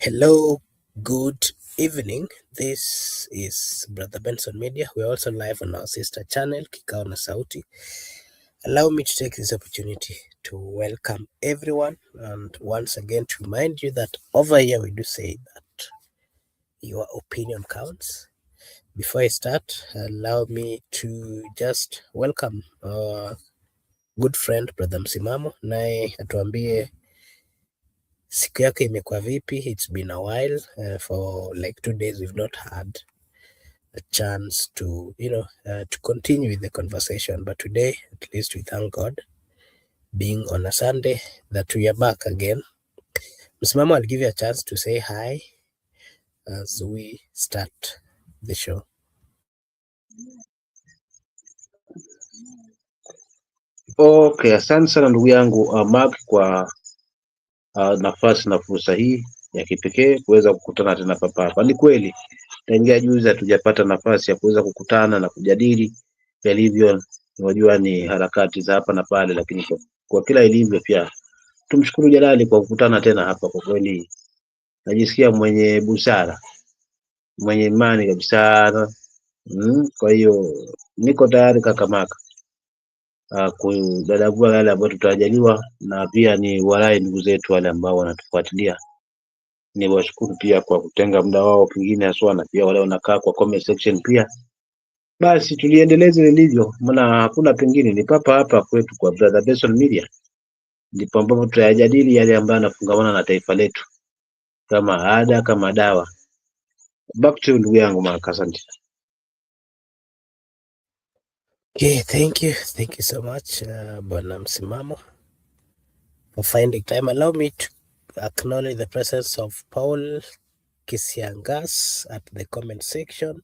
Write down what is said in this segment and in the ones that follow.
Hello, good evening. This is Brother Benson Media. We're also live on our sister channel, Kikao na Sauti. Allow me to take this opportunity to welcome everyone and once again to remind you that over here we do say that your opinion counts. Before I start, allow me to just welcome our good friend Brother Msimamo, naye atuambie siku yake imekuwa vipi. It's been a while, for like 2 days we've not had a chance to to continue with the conversation, but today at least we thank God, being on a Sunday, that we are back again. Msimamo, I'll give you a chance to say hi as we start the show. Okay, asante sana ndugu yangu Mark kwa nafasi na fursa hii ya kipekee kuweza kukutana tena hapa. Ni kweli tangia juzi hatujapata nafasi ya kuweza kukutana na kujadili yalivyo. Unajua ni harakati za hapa na pale, lakini kwa kila ilivyo, pia tumshukuru Jalali kwa kukutana tena hapa. Kwa kweli najisikia mwenye busara, mwenye imani kabisa. Kwa hiyo niko tayari kakamaka kudadavua yale ambayo tutajaliwa, na pia ni walai ndugu zetu wale ambao wanatufuatilia, ni washukuru pia kwa kutenga muda wao pengine haswa, na pia wale wanakaa kwa comment section pia. Basi tuliendeleze lilivyo, maana hakuna pengine, ni papa hapa kwetu kwa Brother Benson Media ndipo ambapo tutayajadili yale ambayo yanafungamana na taifa letu kama ada, kama dawa. Back to ndugu yangu Mark, asante. Okay, thank you so much, Bwana Msimamo, for finding time. Allow me to acknowledge the presence of Paul Kisiangas at the comment section.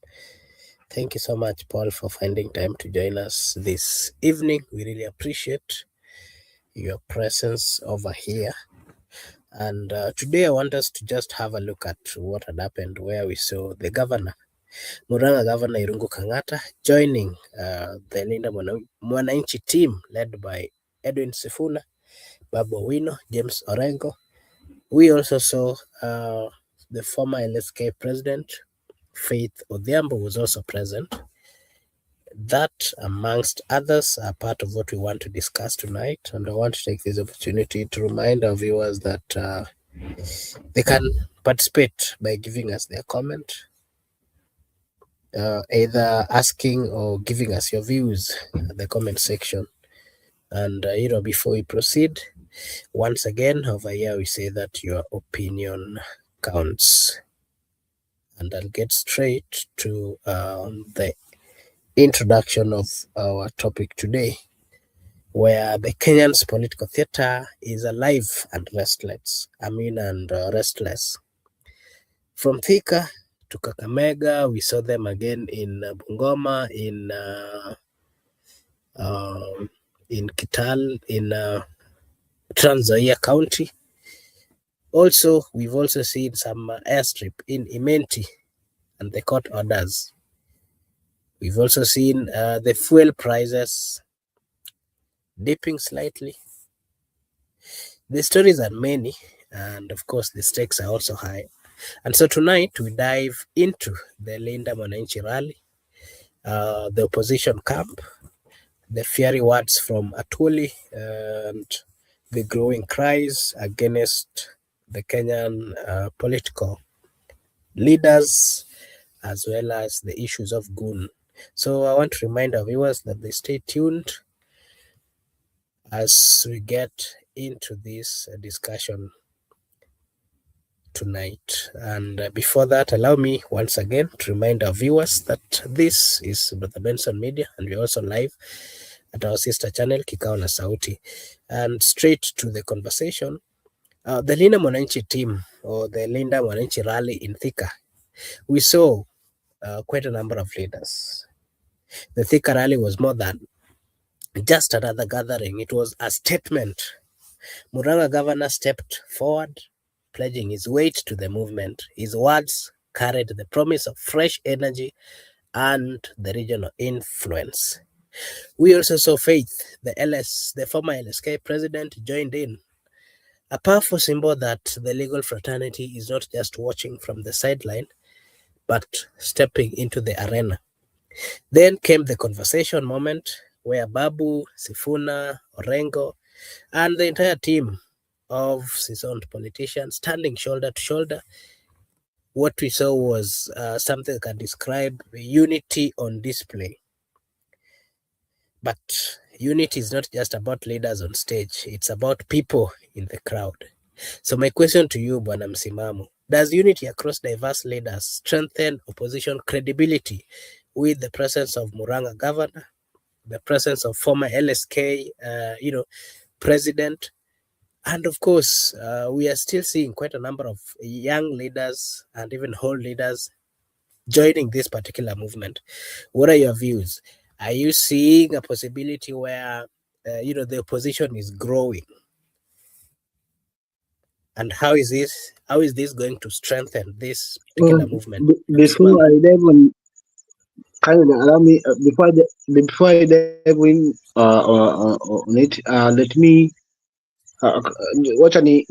Thank you so much, Paul, for finding time to join us this evening. We really appreciate your presence over here. And today I want us to just have a look at what had happened, where we saw the governor, Murang'a Governor Irungu Kang'ata, joining the Linda Mwananchi team led by Edwin Sifuna, Babu, James Orengo. We also saw the former LSK president, Faith Odhiambo, was also present. That, amongst others, are part of what we want to discuss tonight. And I want to take this opportunity to remind our viewers that they can participate by giving us their comment, either asking or giving us your views at the comment section. And, before we proceed, once again, over here we say that your opinion counts. And I'll get straight to the introduction of our topic today, where the Kenyan's political theater is alive and restless. Restless. From Thika to Kakamega, we saw them again in Bungoma, in Kitale, in Trans Nzoia County. Also, we've also seen some airstrip in Imenti and the court orders. We've also seen the fuel prices dipping slightly. The stories are many, and of course the stakes are also high. And so tonight we dive into the Linda Mwananchi rally, the opposition camp, the fiery words from Atwoli, and the growing cries against the Kenyan political leaders, as well as the issues of goon. So I want to remind our viewers that they stay tuned as we get into this discussion tonight. And before that, allow me once again to remind our viewers that this is Brother Benson Media, and we're also live at our sister channel Kikao na Sauti. And straight to the conversation, the Linda Mwananchi team, or the Linda Mwananchi rally in Thika, we saw quite a number of leaders. The Thika rally was more than just another gathering. It was a statement. Murang'a governor stepped forward, pledging his weight to the movement. His words carried the promise of fresh energy and the regional influence. We also saw Faith, the former LSK president, joined in a powerful symbol that the legal fraternity is not just watching from the sideline, but stepping into the arena. Then came the conversation moment where Babu, Sifuna, Orengo, and the entire team of seasoned politicians standing shoulder to shoulder. What we saw was something that can describe unity on display. But unity is not just about leaders on stage, it's about people in the crowd. So my question to you, Bwana Msimamo, does unity across diverse leaders strengthen opposition credibility with the presence of Murang'a governor, the presence of former LSK, president, and of course, we are still seeing quite a number of young leaders and even old leaders joining this particular movement. What are your views? Are you seeing a possibility where the opposition is growing? And how is this going to strengthen this particular movement? Before I dive on, kindly allow me before I dive in on it, let me wacha ni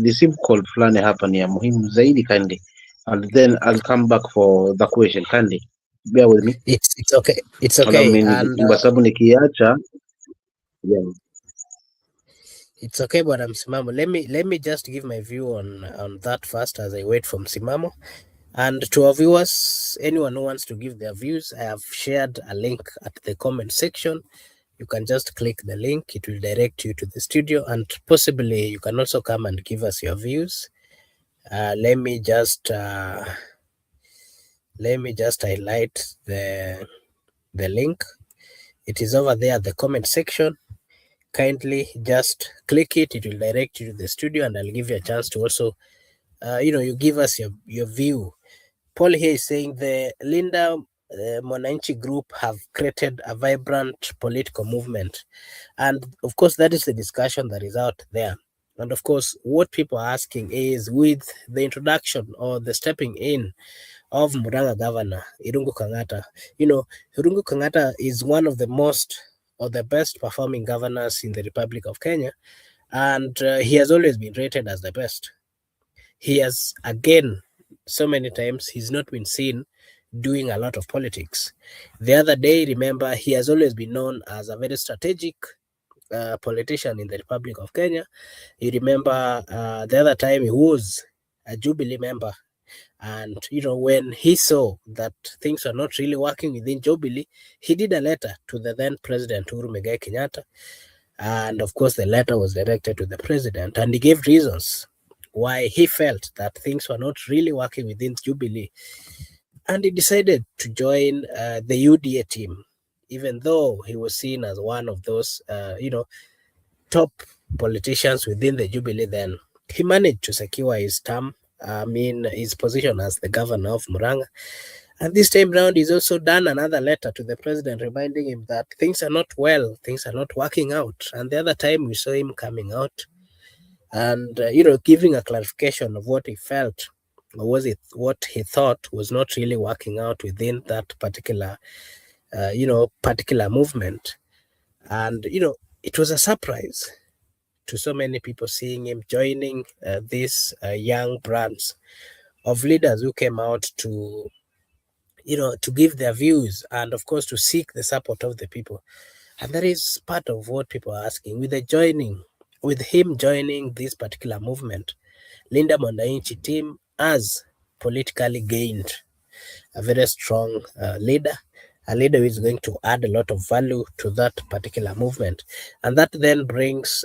receive call fulani hapa ni ya muhimu zaidi kindly, and then I'll come back for the question kindly. Bear with me. It's okay. It's Allow okay. me, And kwa sababu nikiacha, yeah. it's okay, but Msimamo. Let me just give my view on that first as I wait for Msimamo. And to our viewers, anyone who wants to give their views, I have shared a link at the comment section. You can just click the link, it will direct you to the studio, and possibly you can also come and give us your views. Let me just highlight the link. It is over there at the comment section. Kindly just click it, it will direct you to the studio, and I'll give you a chance to also you give us your view. Paul here is saying the Linda Mwananchi group have created a vibrant political movement. And of course, that is the discussion that is out there. And of course, what people are asking is with the introduction or the stepping in of Murang'a governor, Irungu Kang'ata. Irungu Kang'ata is one of the most or the best performing governors in the Republic of Kenya. And he has always been rated as the best. He has, again, so many times, he's not been seen doing a lot of politics. The other day, remember, he has always been known as a very strategic politician in the Republic of Kenya. You remember the other time he was a Jubilee member. And, when he saw that things were not really working within Jubilee, he did a letter to the then President Uhuru Muigai Kenyatta. And of course, the letter was directed to the president, and he gave reasons why he felt that things were not really working within Jubilee. And he decided to join the UDA team, even though he was seen as one of those, top politicians within the Jubilee then. He managed to secure his term, his position as the governor of Murang'a. And this time round, he's also done another letter to the president reminding him that things are not well, things are not working out. And the other time we saw him coming out and, giving a clarification of what he felt, or was it what he thought was not really working out within that particular movement. And, it was a surprise to so many people seeing him joining these young brands of leaders who came out to give their views and of course to seek the support of the people. And that is part of what people are asking. With him joining this particular movement, Linda Mwananchi team has politically gained a very strong leader, a leader who is going to add a lot of value to that particular movement. And that then brings,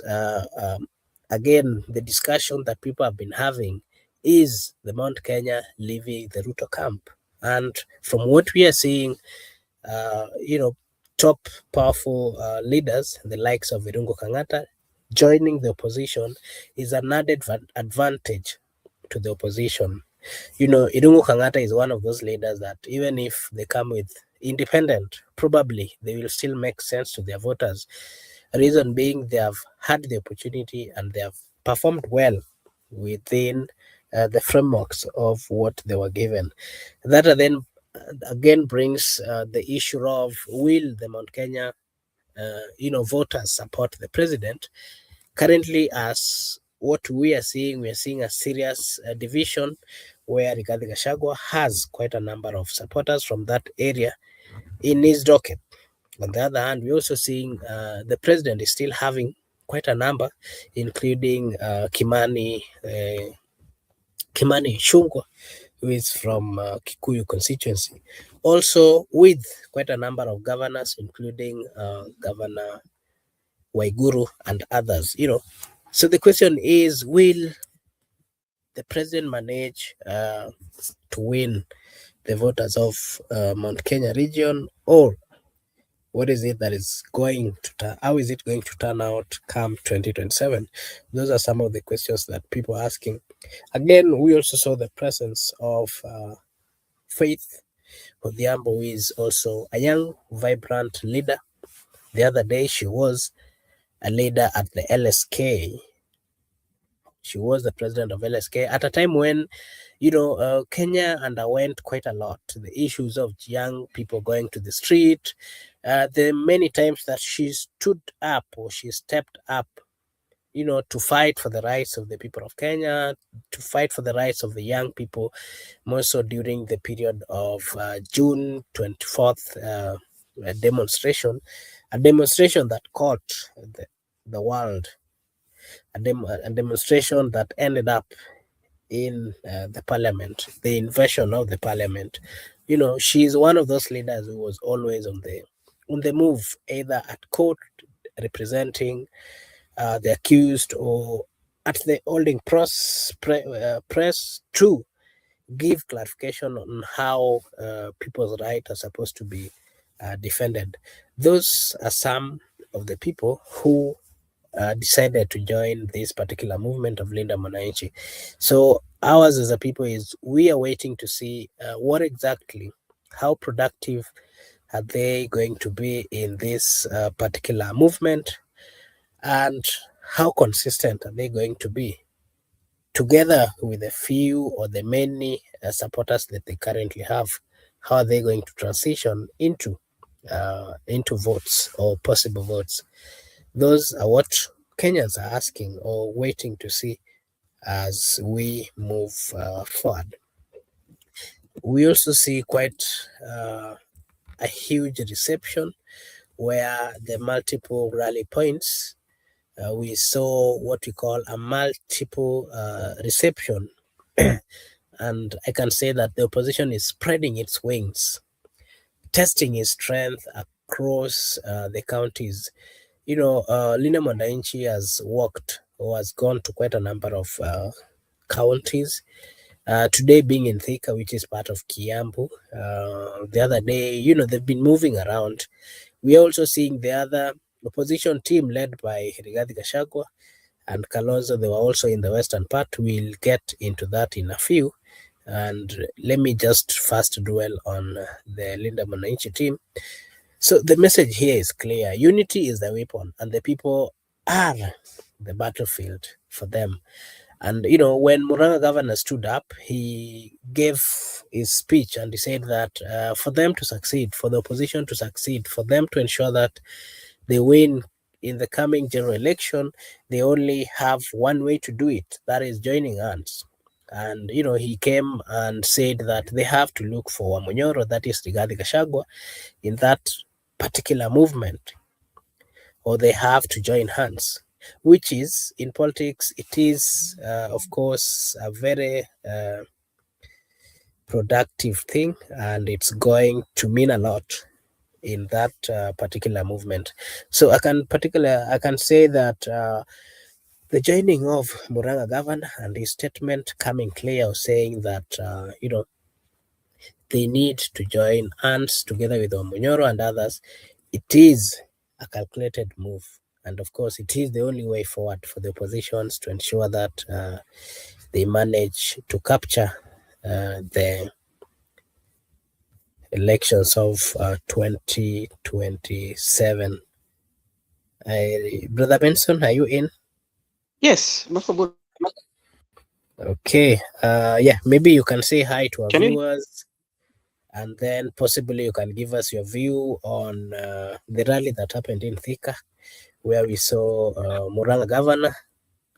again, the discussion that people have been having is the Mount Kenya leaving the Ruto camp. And from what we are seeing, uh, you know, top powerful leaders, the likes of Irungu Kang'ata, joining the opposition is an added advantage to the opposition. Irungu Kang'ata is one of those leaders that even if they come with independent, probably they will still make sense to their voters. Reason being, they have had the opportunity and they have performed well within the frameworks of what they were given. That then again brings the issue of will the Mount Kenya voters support the president? Currently, as what we are seeing a serious division where Rigathi Gachagua has quite a number of supporters from that area in his docket. On the other hand, we're also seeing the president is still having quite a number, including Kimani Ichung'wah, who is from Kikuyu constituency, also with quite a number of governors, including Governor Waiguru and others. So the question is, will the president manage to win the voters of Mount Kenya region, or what is it that is going to how is it going to turn out come 2027? Those are some of the questions that people are asking. Again, we also saw the presence of Faith Odhiambo, who is also a young, vibrant leader. The other day, she was a leader at the LSK. She was the president of LSK at a time when, Kenya underwent quite a lot. The issues of young people going to the street, the many times that she stood up or she stepped up, to fight for the rights of the people of Kenya, to fight for the rights of the young people, more so during the period of June 24th demonstration, a demonstration that caught the world, a demonstration that ended up in the parliament, the invasion of the parliament. She's one of those leaders who was always on the move, either at court representing the accused or at the holding press to give clarification on how people's rights are supposed to be defended. Those are some of the people who decided to join this particular movement of Linda Mwananchi. So ours as a people is we are waiting to see what exactly, how productive are they going to be in this particular movement, and how consistent are they going to be together with the few or the many supporters that they currently have. How are they going to transition into votes or possible votes? Those are what Kenyans are asking or waiting to see as we move forward. We also see quite a huge reception where the multiple rally points, we saw what we call a multiple reception. And I can say that the opposition is spreading its wings, testing its strength across the counties. Linda Mwananchi has walked or has gone to quite a number of counties. Today being in Thika, which is part of Kiambu. The other day, they've been moving around. We are also seeing the other opposition team led by Rigathi Gachagua and Kalonzo. They were also in the western part. We'll get into that in a few. And let me just first dwell on the Linda Mwananchi team. So the message here is clear. Unity is the weapon, and the people are the battlefield for them. And, when Murang'a governor stood up, he gave his speech and he said that for them to succeed, for the opposition to succeed, for them to ensure that they win in the coming general election, they only have one way to do it. That is joining hands. And, he came and said that they have to look for Wamunyoro, that is Rigathi Gachagua, in that particular movement, or they have to join hands, which is, in politics, it is, of course, a very productive thing, and it's going to mean a lot in that particular movement. So I can say that the joining of Murang'a governor and his statement coming clear, saying that they need to join hands together with Wamunyoro and others, it is a calculated move. And of course, it is the only way forward for the oppositions to ensure that they manage to capture the elections of 2027. Brother Benson, are you in? Yes. Okay. Maybe you can say hi to our viewers, and then possibly you can give us your view on the rally that happened in Thika, where we saw Murang'a governor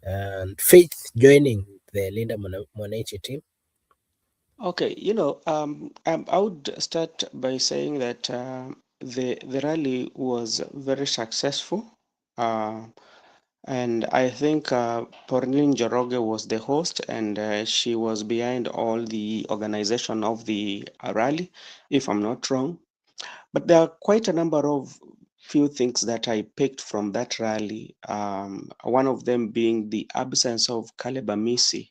and Faith joining the Linda Mwananchi team? Okay, I would start by saying that the rally was very successful, uh, and I think Pornin Njoroge was the host, and she was behind all the organization of the rally, if I'm not wrong. But there are quite a number of few things that I picked from that rally. One of them being the absence of Caleb Amisi.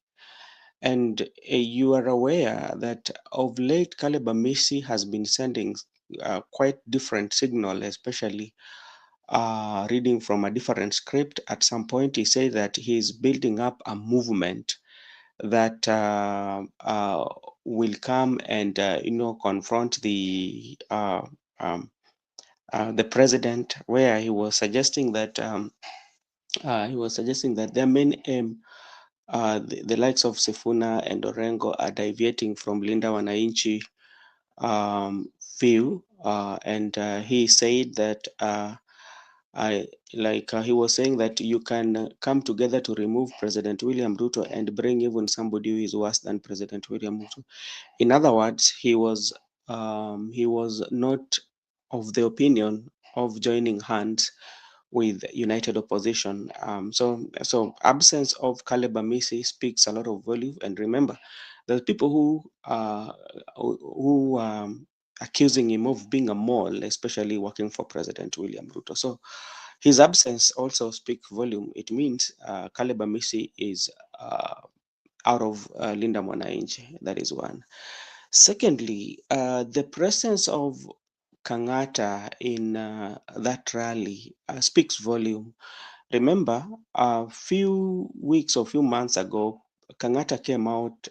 And you are aware that of late, Caleb Amisi has been sending quite different signal, especially reading from a different script. At some point, he said that he's building up a movement that will come and confront the president, where he was suggesting that their main aim, the likes of Sifuna and Orengo, are deviating from Linda Wananchi view, and he said that he was saying that you can come together to remove President William Ruto and bring even somebody who is worse than President William Ruto. In other words, he was not of the opinion of joining hands with united opposition. So absence of Caleb Amisi speaks a lot of volume. And remember, the people who accusing him of being a mole, especially working for President William Ruto. So his absence also speaks volume. It means Caleb Amisi is out of Linda Mwananchi. That is one. Secondly, the presence of Kang'ata in that rally speaks volume. Remember, a few weeks or few months ago, Kang'ata came out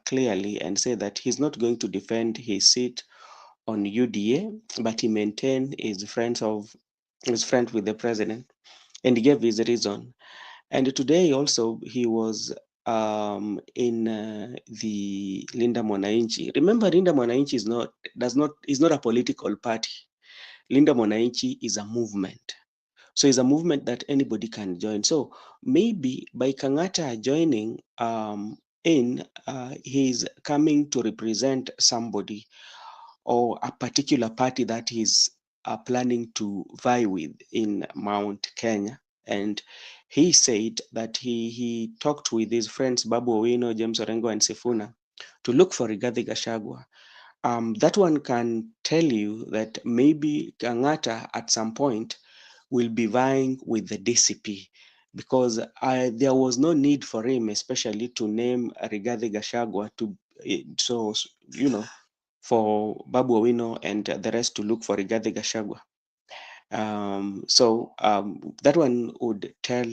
clearly and said that he's not going to defend his seat on UDA, but he maintained his friend with the president, and he gave his reason. And today also he was in the Linda Mwananchi. Remember, Linda Mwananchi is not a political party. Linda Mwananchi is a movement. So it's a movement that anybody can join. So maybe by Kang'ata joining he's coming to represent somebody or a particular party that he's planning to vie with in Mount Kenya. And he said that he talked with his friends Babu, James Orengo, and Sifuna to look for Rigathi Gachagua. That one can tell you that maybe Kang'ata at some point will be vying with the DCP, because there was no need for him, especially to name Rigathi Gachagua so for Babu Owino and the rest to look for Rigathi Gachagua. That one would tell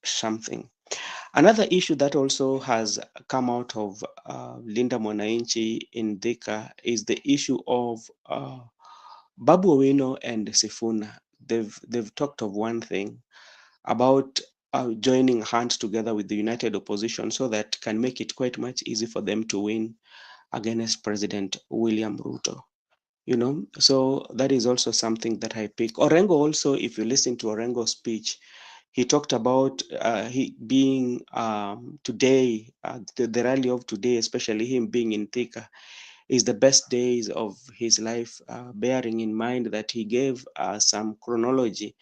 something. Another issue that also has come out of Linda Mwananchi in Thika is the issue of Babu Owino and Sifuna. They've talked of one thing about joining hands together with the united opposition, so that can make it quite much easy for them to win against President William Ruto. So that is also something that I pick. Orengo also, if you listen to Orengo's speech, he talked about he being today, the rally of today, especially him being in Thika, is the best days of his life, bearing in mind that he gave some chronology.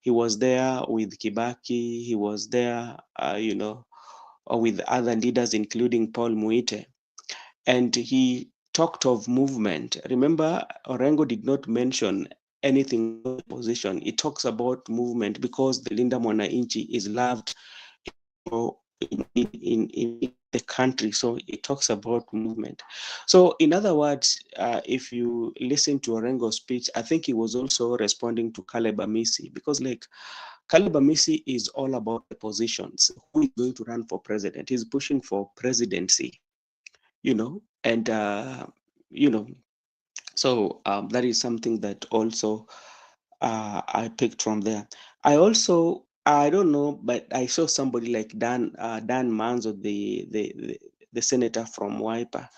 He was there with Kibaki, he was there, with other leaders, including Paul Muite, and he talked of movement. Remember, Orengo did not mention anything about the opposition. He talks about movement because the Linda Mwananchi is loved in the country. So it talks about movement. So in other words, if you listen to Orengo's speech, I think he was also responding to Caleb Amisi, because Caleb Amisi is all about the positions. Who is going to run for president? He's pushing for presidency, and you know so that is something that also I picked from there. I don't know, but I saw somebody like Dan Manzo, the senator from Wiper,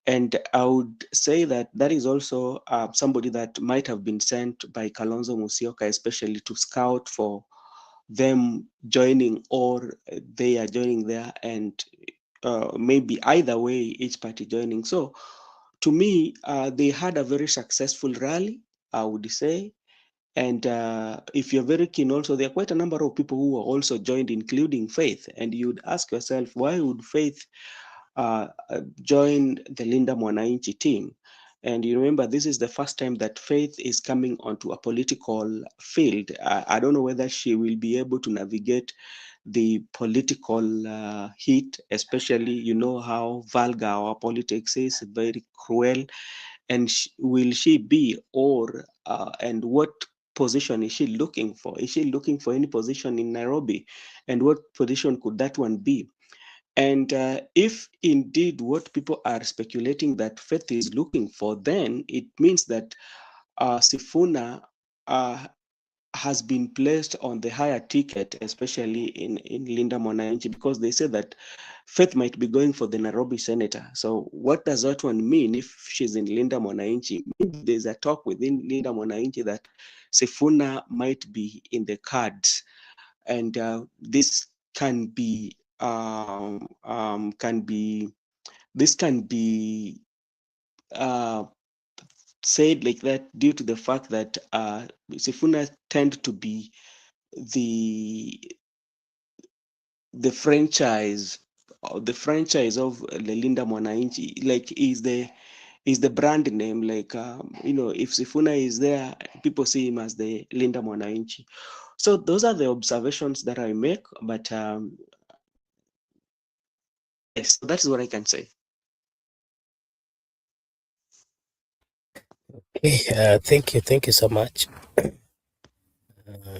and I would say that that is also somebody that might have been sent by Kalonzo Musyoka, especially to scout for them joining or they are joining there, and maybe either way, each party joining. So to me, they had a very successful rally, I would say. And if you're very keen, also, there are quite a number of people who are also joined, including Faith. And you'd ask yourself, why would Faith join the Linda Mwananchi team? And you remember, this is the first time that Faith is coming onto a political field. I don't know whether she will be able to navigate the political heat, especially, you know how vulgar our politics is, very cruel. And will she be, or and what position is she looking for? Is she looking for any position in Nairobi? And what position could that one be? And if indeed what people are speculating that Faith is looking for, then it means that Sifuna has been placed on the higher ticket, especially in Linda Mwananchi, because they say that Faith might be going for the Nairobi senator. So what does that one mean if she's in Linda Mwananchi? Maybe there's a talk within Linda Mwananchi that Sifuna might be in the cards, and this can be this can be uh, said like that due to the fact that Sifuna tend to be the the franchise the franchise of Linda Mwananchi, like is the brand name, like if Sifuna is there, people see him as the Linda Mwananchi. So those are the observations that I make, but yes, so that's what I can say. Okay, thank you so much uh,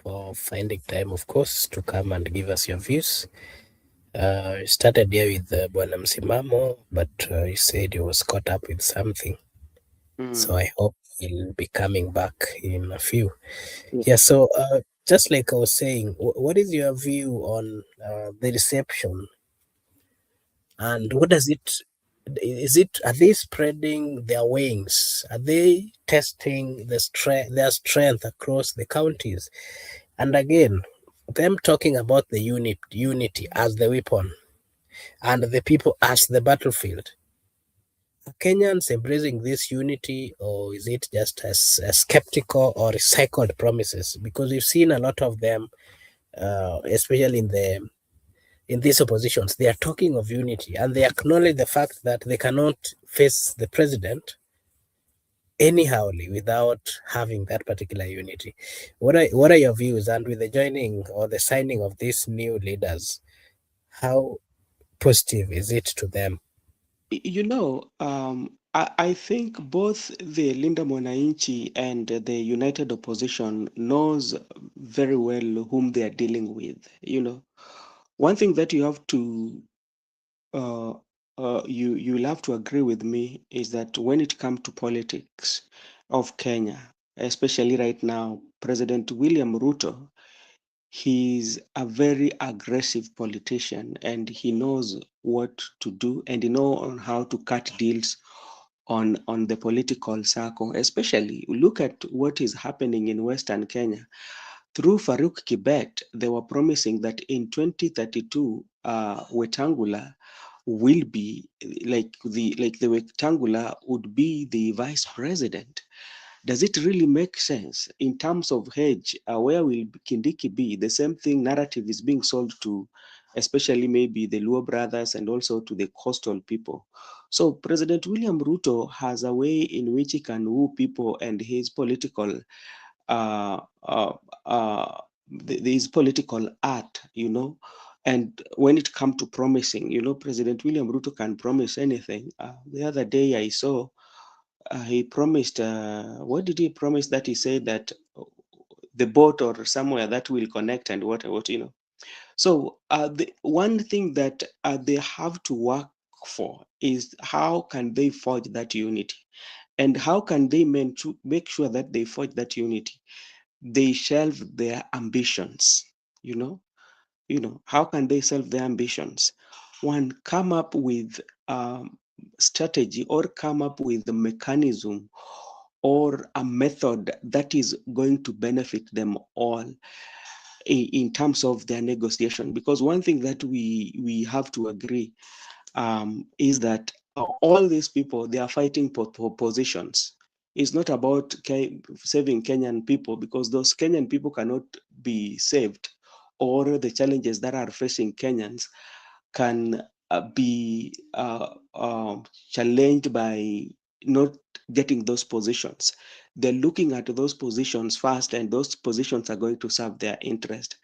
for finding time, of course, to come and give us your views. You started here with Bwana Msimamo, but you said he was caught up with something. So Mm. I hope he'll be coming back in a few. Yeah. Yeah, so just like I was saying, what is your view on the reception, and what does it is it are they spreading their wings? Are they testing their strength across the counties? And again, them talking about the unity as the weapon and the people as the battlefield. Are Kenyans embracing this unity, or is it just as skeptical or recycled promises? Because we've seen a lot of them, especially in these oppositions. They are talking of unity, and they acknowledge the fact that they cannot face the president anyhowly without having that particular unity. What are your views? And with the joining or the signing of these new leaders, how positive is it to them? I think both the Linda Mwananchi and the United Opposition knows very well whom they are dealing with. One thing that you have to uh, you'll have to agree with me is that when it comes to politics of Kenya, especially right now, President William Ruto, he's a very aggressive politician, and he knows what to do, and he knows on how to cut deals on the political circle. Especially look at what is happening in Western Kenya. Through Farouk Kibet, they were promising that in 2032, Wetangula will be the Wetangula would be the vice president. Does it really make sense in terms of hedge? Where will Kindiki be? The same thing narrative is being sold to, especially maybe the Luo brothers and also to the coastal people. So President William Ruto has a way in which he can woo people, and his political uh, uh, uh, his political art, And when it comes to promising, President William Ruto can promise anything. The other day I saw he promised, what did he promise, that he said that the boat or somewhere that will connect and what. So the one thing that they have to work for is how can they forge that unity, and how can they make sure that they forge that unity. They shelve their ambitions, you know how can they shelve their ambitions? One, come up with strategy, or come up with a mechanism or a method that is going to benefit them all. in terms of their negotiation. Because one thing that we have to agree is that all these people, they are fighting for positions. It's not about saving Kenyan people, because those Kenyan people cannot be saved, or the challenges that are facing Kenyans can be challenged by not getting those positions. They're looking at those positions first, and those positions are going to serve their interest.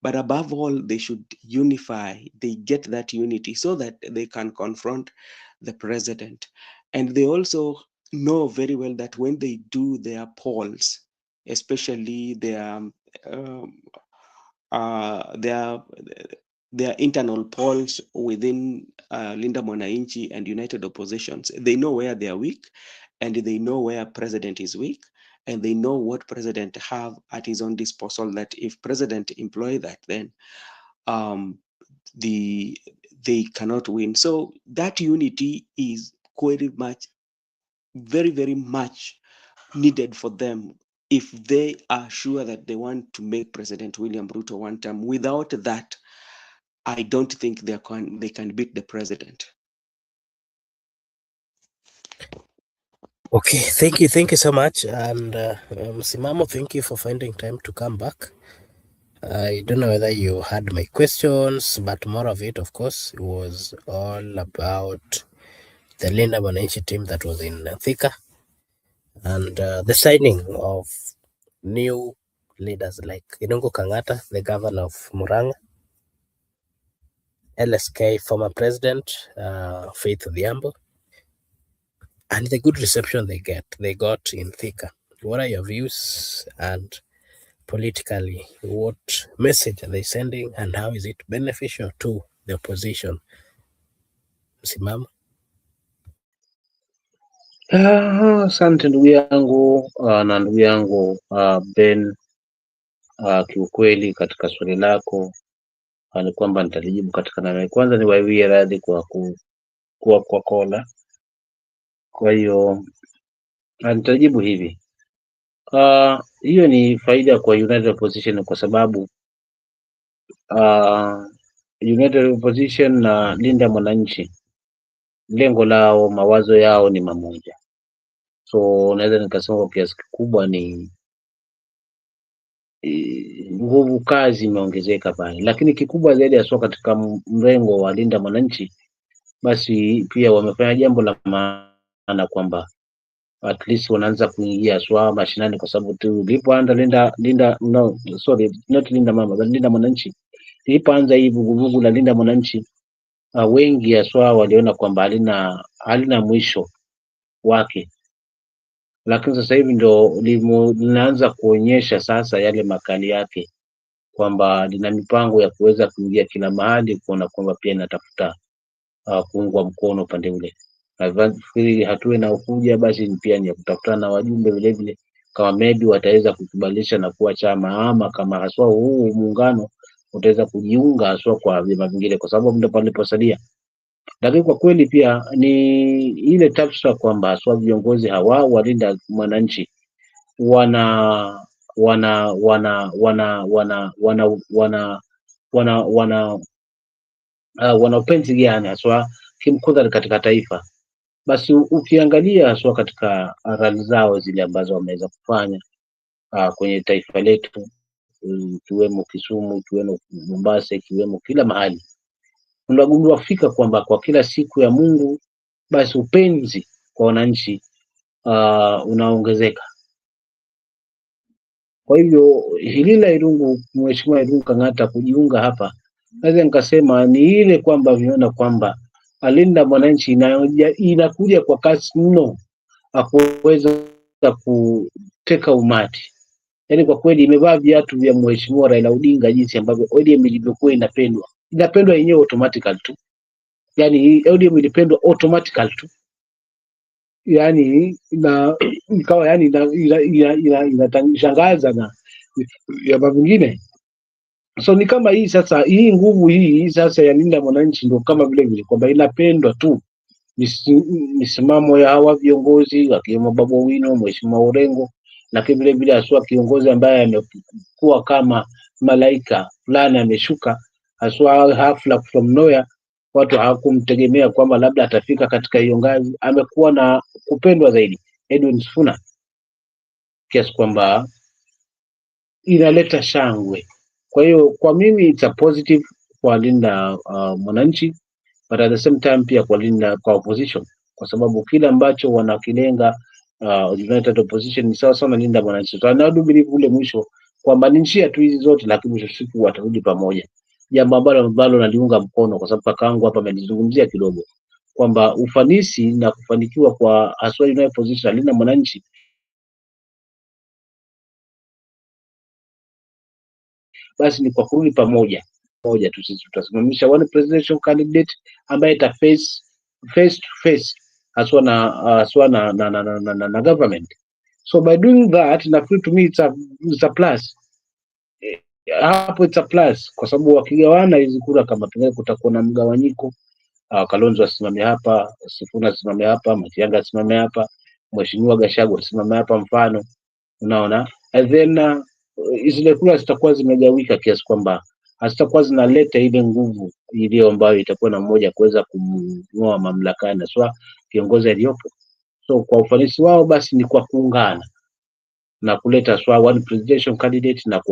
But above all, they should unify. They get that unity so that they can confront the president. And they also know very well that when they do their polls, especially their internal polls within Linda Mwananchi and United Oppositions, they know where they are weak, and they know where president is weak, and they know what president have at his own disposal, that if president employ that, then they cannot win. So that unity is very, very much needed for them if they are sure that they want to make President William Ruto one term. Without that, I don't think they can beat the president. Okay, thank you so much. And Msimamo, thank you for finding time to come back. I don't know whether you had my questions, but more of it, of course, was all about the Linda Mwananchi team that was in Thika, and the signing of new leaders like Irungu Kang'ata, the governor of Murang'a, LSK former president Faith Odhiambo, and the good reception they got in Thika. What are your views, and politically, what message are they sending, and how is it beneficial to the opposition? Msimamo. Asante ndugu yangu na ndugu yangu Ben, kiukweli katika swali lako ni kwamba nitalijibu katika namna. Kwanza niwawie radhi kwa kuwa kwa kola. Kwa hiyo nitajibu hivi. Hiyo ni faida kwa United Opposition kwa sababu United Opposition na Linda Mwananchi, lengo lao, mawazo yao ni mamoja. So naweza nikasema kwa kiasi kikubwa ni nguvu kazi imeongezeka pale, lakini kikubwa zaidi haswa katika mrengo wa Linda Mwananchi, basi pia wamefanya jambo la maana kwamba at least wanaanza kuingia haswa mashinani, kwa sababu tulipoanza Linda Mwananchi, ilipoanza hii vuguvugu la Linda Mwananchi, wengi haswa waliona kwamba halina mwisho wake, lakini sasa hivi ndo linaanza kuonyesha sasa yale makali yake, kwamba lina mipango ya kuweza kuingia kila mahali, kuona kwamba pia inatafuta kuungwa mkono upande ule. Nafikiri hatua inayokuja basi pia ni ya kutafutana na wajumbe vile vile, kama maybe wataweza kukubalisha na kuwa chama, ama kama haswa huu muungano utaweza kujiunga haswa kwa vyama vingine, kwa sababu ndio paliposalia. Lakini kwa kweli pia ni ile tafsiri kwamba haswa viongozi hawa walinda mwananchi wana upenzi gani haswa kimkudhari katika taifa. Basi ukiangalia haswa katika rali zao zile ambazo wameweza kufanya kwenye taifa letu, ikiwemo Kisumu, ikiwemo Mombasa, ikiwemo kila mahali, unagundua fika kwamba kwa kila siku ya Mungu basi upenzi kwa wananchi unaongezeka. Kwa hivyo hili la Irungu, Mheshimiwa Irungu Kang'ata kujiunga hapa, naweza nikasema ni ile kwamba viona kwamba Linda Mwananchi inakuja kwa kasi mno akuweza kuteka umati. Yaani kwa kweli imevaa viatu vya Mheshimiwa Raila Odinga, jinsi ambavyo ODM ilivyokuwa inapendwa yenyewe automatically tu. Yaani ODM ilipendwa automatically tu, yani ikawa yani inatangaza na ya vingine. So ni kama hii sasa, hii nguvu hii sasa ya Linda Mwananchi ndio kama vile kwamba inapendwa tu misimamo ya hawa viongozi wakiwemo Babu, Mheshimiwa Orengo, na vile haswa kiongozi ambaye amekuwa kama malaika fulani ameshuka haswa hafla from nowhere, watu hawakumtegemea kwamba labda atafika katika hiyo ngazi. Amekuwa na kupendwa zaidi Edwin Sifuna, kiasi kwamba inaleta shangwe. Kwa hiyo kwa mimi it's a positive kwa linda mwananchi, but at the same time pia kwa linda kwa opposition, kwa sababu kile ambacho wanakilenga United Opposition ni sawa sana linda mwananchi. So I do believe ule mwisho kwamba ni njia tu hizi zote, lakini mwisho siku watarudi pamoja, jambo ambalo naliunga mkono, kwa sababu kakaangu hapa amenizungumzia kidogo kwamba ufanisi na kufanikiwa kwa haswa United Opposition linda mwananchi basi ni kwa kurudi pamoja tu. Sisi tutasimamisha one presidential candidate ambaye ita face to face haswa na government. So by doing that, nafikiri to me it's a plus. Hapo it's a plus kwa sababu wakigawana hizi kura, kama pengine kutakuwa na mgawanyiko, Kalonzo asimame hapa, Sifuna asimame hapa, Matiang'i asimame hapa, Mheshimiwa Gachagua asimame hapa mfano, unaona, and then zile kura zitakuwa zimegawika kiasi kwamba hazitakuwa zinaleta ile nguvu ile ambayo itakuwa na mmoja kuweza kumng'oa mamlakani swa kiongozi aliyopo. So kwa ufanisi wao basi ni kwa kuungana na kuleta swa one presidential candidate na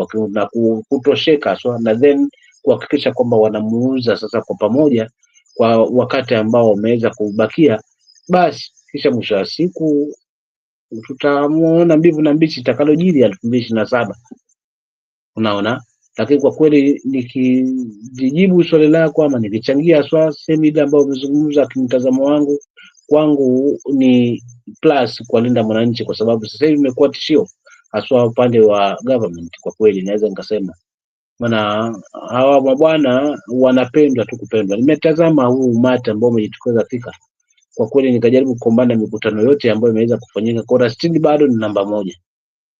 kutosheka swa, na then kuhakikisha kwamba wanamuuza sasa kwa pamoja kwa wakati ambao wameweza kubakia, basi kisha mwisho wa siku tutamuona mbivu na mbichi itakalojiri 2027. Unaona, lakini kwa kweli nikijibu swali lako ama nikichangia swala sehemu ile ambayo umezungumza, kimtazamo wangu kwangu ni plus kwa linda mwananchi, kwa sababu sasa hivi imekuwa tishio haswa upande wa government. Kwa kweli naweza nikasema, maana hawa mabwana wanapendwa tu kupendwa. Nimetazama huu umati ambao umejitokeza Thika, kwa kweli nikajaribu kukombana mikutano yote ambayo imeweza kufanyika, kura 60 bado ni namba 1.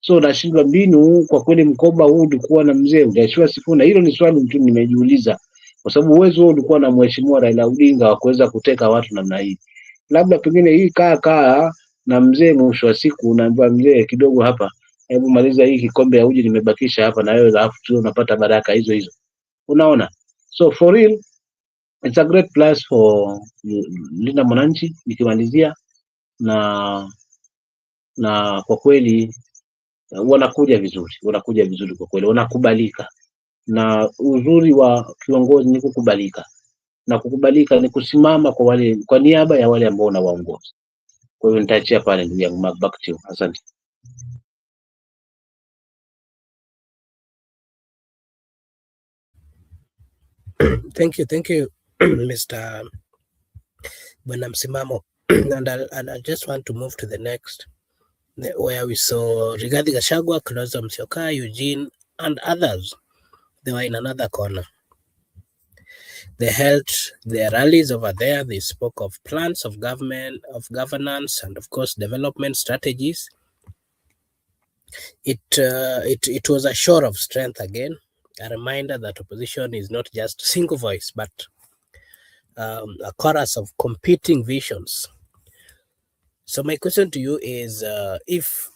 So nashindwa mbinu kwa kweli, mkoba huu ulikuwa na mzee Mheshimiwa Sifuna. Hilo ni swali tu nimejiuliza, kwa sababu uwezo huo ulikuwa na Mheshimiwa Raila Odinga wa kuweza kuteka watu namna hii. Labda pengine hii kaa na mzee, mwisho wa siku unaambiwa mzee, kidogo hapa, hebu maliza hii kikombe ya uji nimebakisha hapa, na wewe alafu tu unapata baraka hizo. Unaona, so for real it's a great plus for linda mwananchi. Nikimalizia na kwa kweli wanakuja vizuri kwa kweli, wanakubalika, na uzuri wa kiongozi ni kukubalika, na kukubalika ni kusimama kwa niaba ya wale ambao unawaongoza. Kwa hiyo nitaachia pale ndugu yangu, back to you. Asante. Thank you Mr. Bwana Msimamo. And I just want to move to the next, where we saw Rigathi Gachagua, Kalonzo Musyoka, Eugene and others. They were in another corner. They held their rallies over there. They spoke of plans of government, of governance, and of course development strategies. It was a show of strength again, a reminder that opposition is not just single voice, but a chorus of competing visions. So my question to you is, if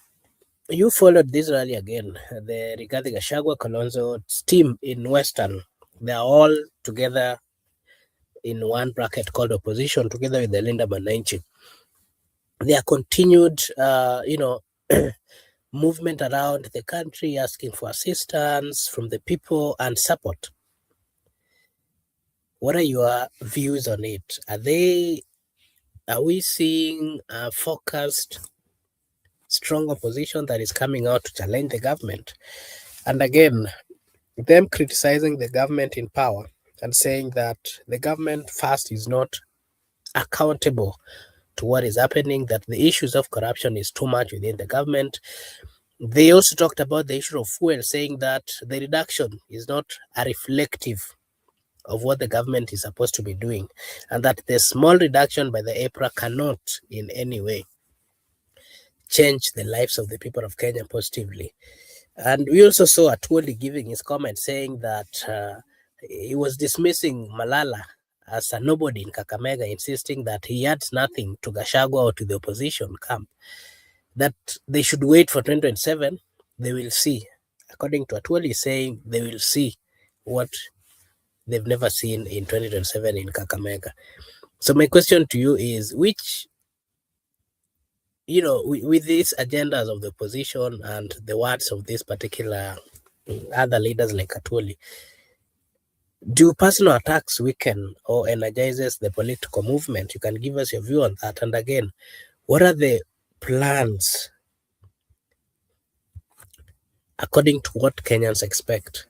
you followed this rally again, the Rigathi Gachagua, Kalonzo's team in Western, they are all together in one bracket called opposition, together with the Linda Mwananchi. Their continued, movement around the country, asking for assistance from the people and support. What are your views on it? Are we seeing a focused, strong opposition that is coming out to challenge the government? And again, them criticizing the government in power and saying that the government first is not accountable to what is happening, that the issues of corruption is too much within the government. They also talked about the issue of fuel, saying that the reduction is not a reflective of what the government is supposed to be doing, and that the small reduction by the EPRA cannot in any way change the lives of the people of Kenya positively. And we also saw Atwoli giving his comment saying that he was dismissing Malala as a nobody in Kakamega, insisting that he adds nothing to Gachagua or to the opposition camp, that they should wait for 2027, they will see. according to Atwoli, saying they will see what they've never seen in 2027 in Kakamega. So my question to you is, which, with these agendas of the opposition and the words of this particular other leaders like Atwoli, do personal attacks weaken or energizes the political movement? You can give us your view on that. And again, what are the plans according to what Kenyans expect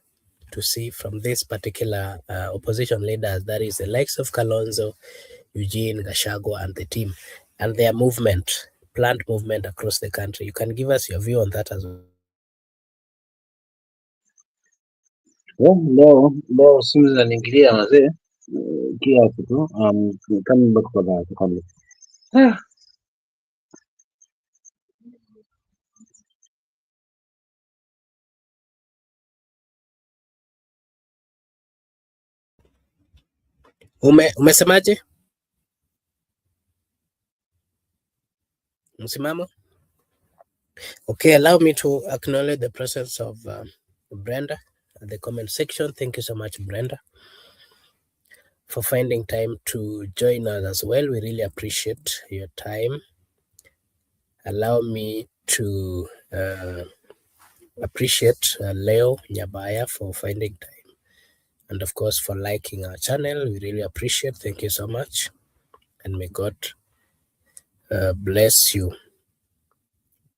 to see from this particular opposition leaders, that is the likes of Kalonzo, Eugene, Gachagua, and the team, and their planned movement across the country? You can give us your view on that as well. Leo simu zinaniingilia wazee, kiasi tu. Coming back for that, coming. Umesemaje? Msimamo? Okay, allow me to acknowledge the presence of Brenda at the comment section. Thank you so much, Brenda, for finding time to join us as well. We really appreciate your time. Allow me to appreciate Leo Nyabaya for finding time, and of course for liking our channel. We really appreciate. Thank you so much, and may God bless you.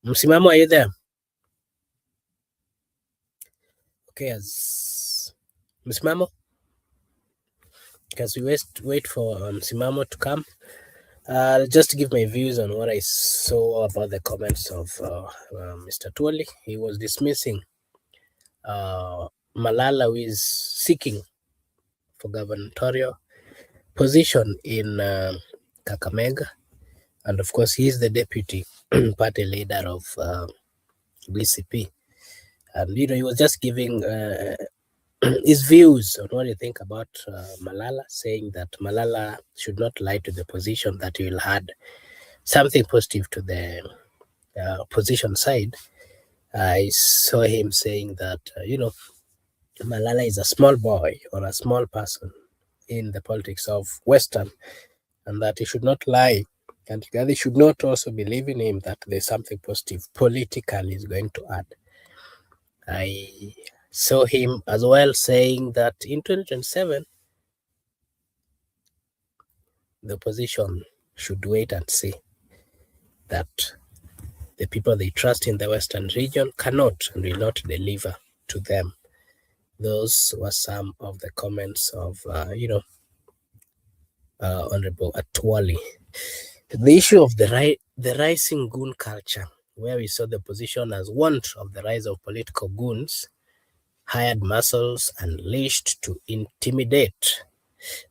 Msimamo, are you there? Okay, as Msimamo, as we wait for Msimamo to come, just to give my views on what I saw about the comments of Mr. Twoli. He was dismissing Malala, who is seeking for gubernatorial position in Kakamega, and of course he is the deputy party leader of BCP, and he was just giving his views on what he think about Malala, saying that Malala should not lie to the opposition, that he will add something positive to the opposition side. I saw him saying that Malala is a small boy or a small person in the politics of Western, and that he should not lie, and they should not also believe in him that there's something positive politically is going to add. I saw him as well saying that in 2027, the opposition should wait and see, that the people they trust in the Western region cannot and will not deliver to them. Those were some of the comments of, Honorable Atwali. The issue of the rising goon culture, where we saw the opposition as one of the rise of political goons, hired muscles unleashed to intimidate.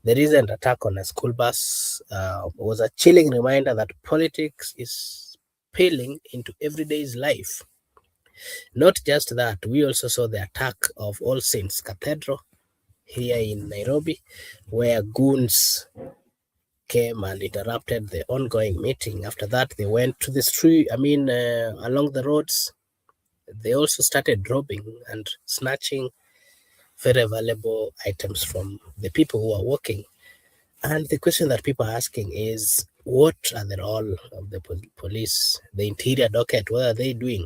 The recent attack on a school bus was a chilling reminder that politics is spilling into everyday's life. Not just that, we also saw the attack of All Saints Cathedral here in Nairobi, where goons came and interrupted the ongoing meeting. After that, they went to the street, along the roads. They also started robbing and snatching very valuable items from the people who are walking. And the question that people are asking is, what are the role of the police, the interior docket? What are they doing?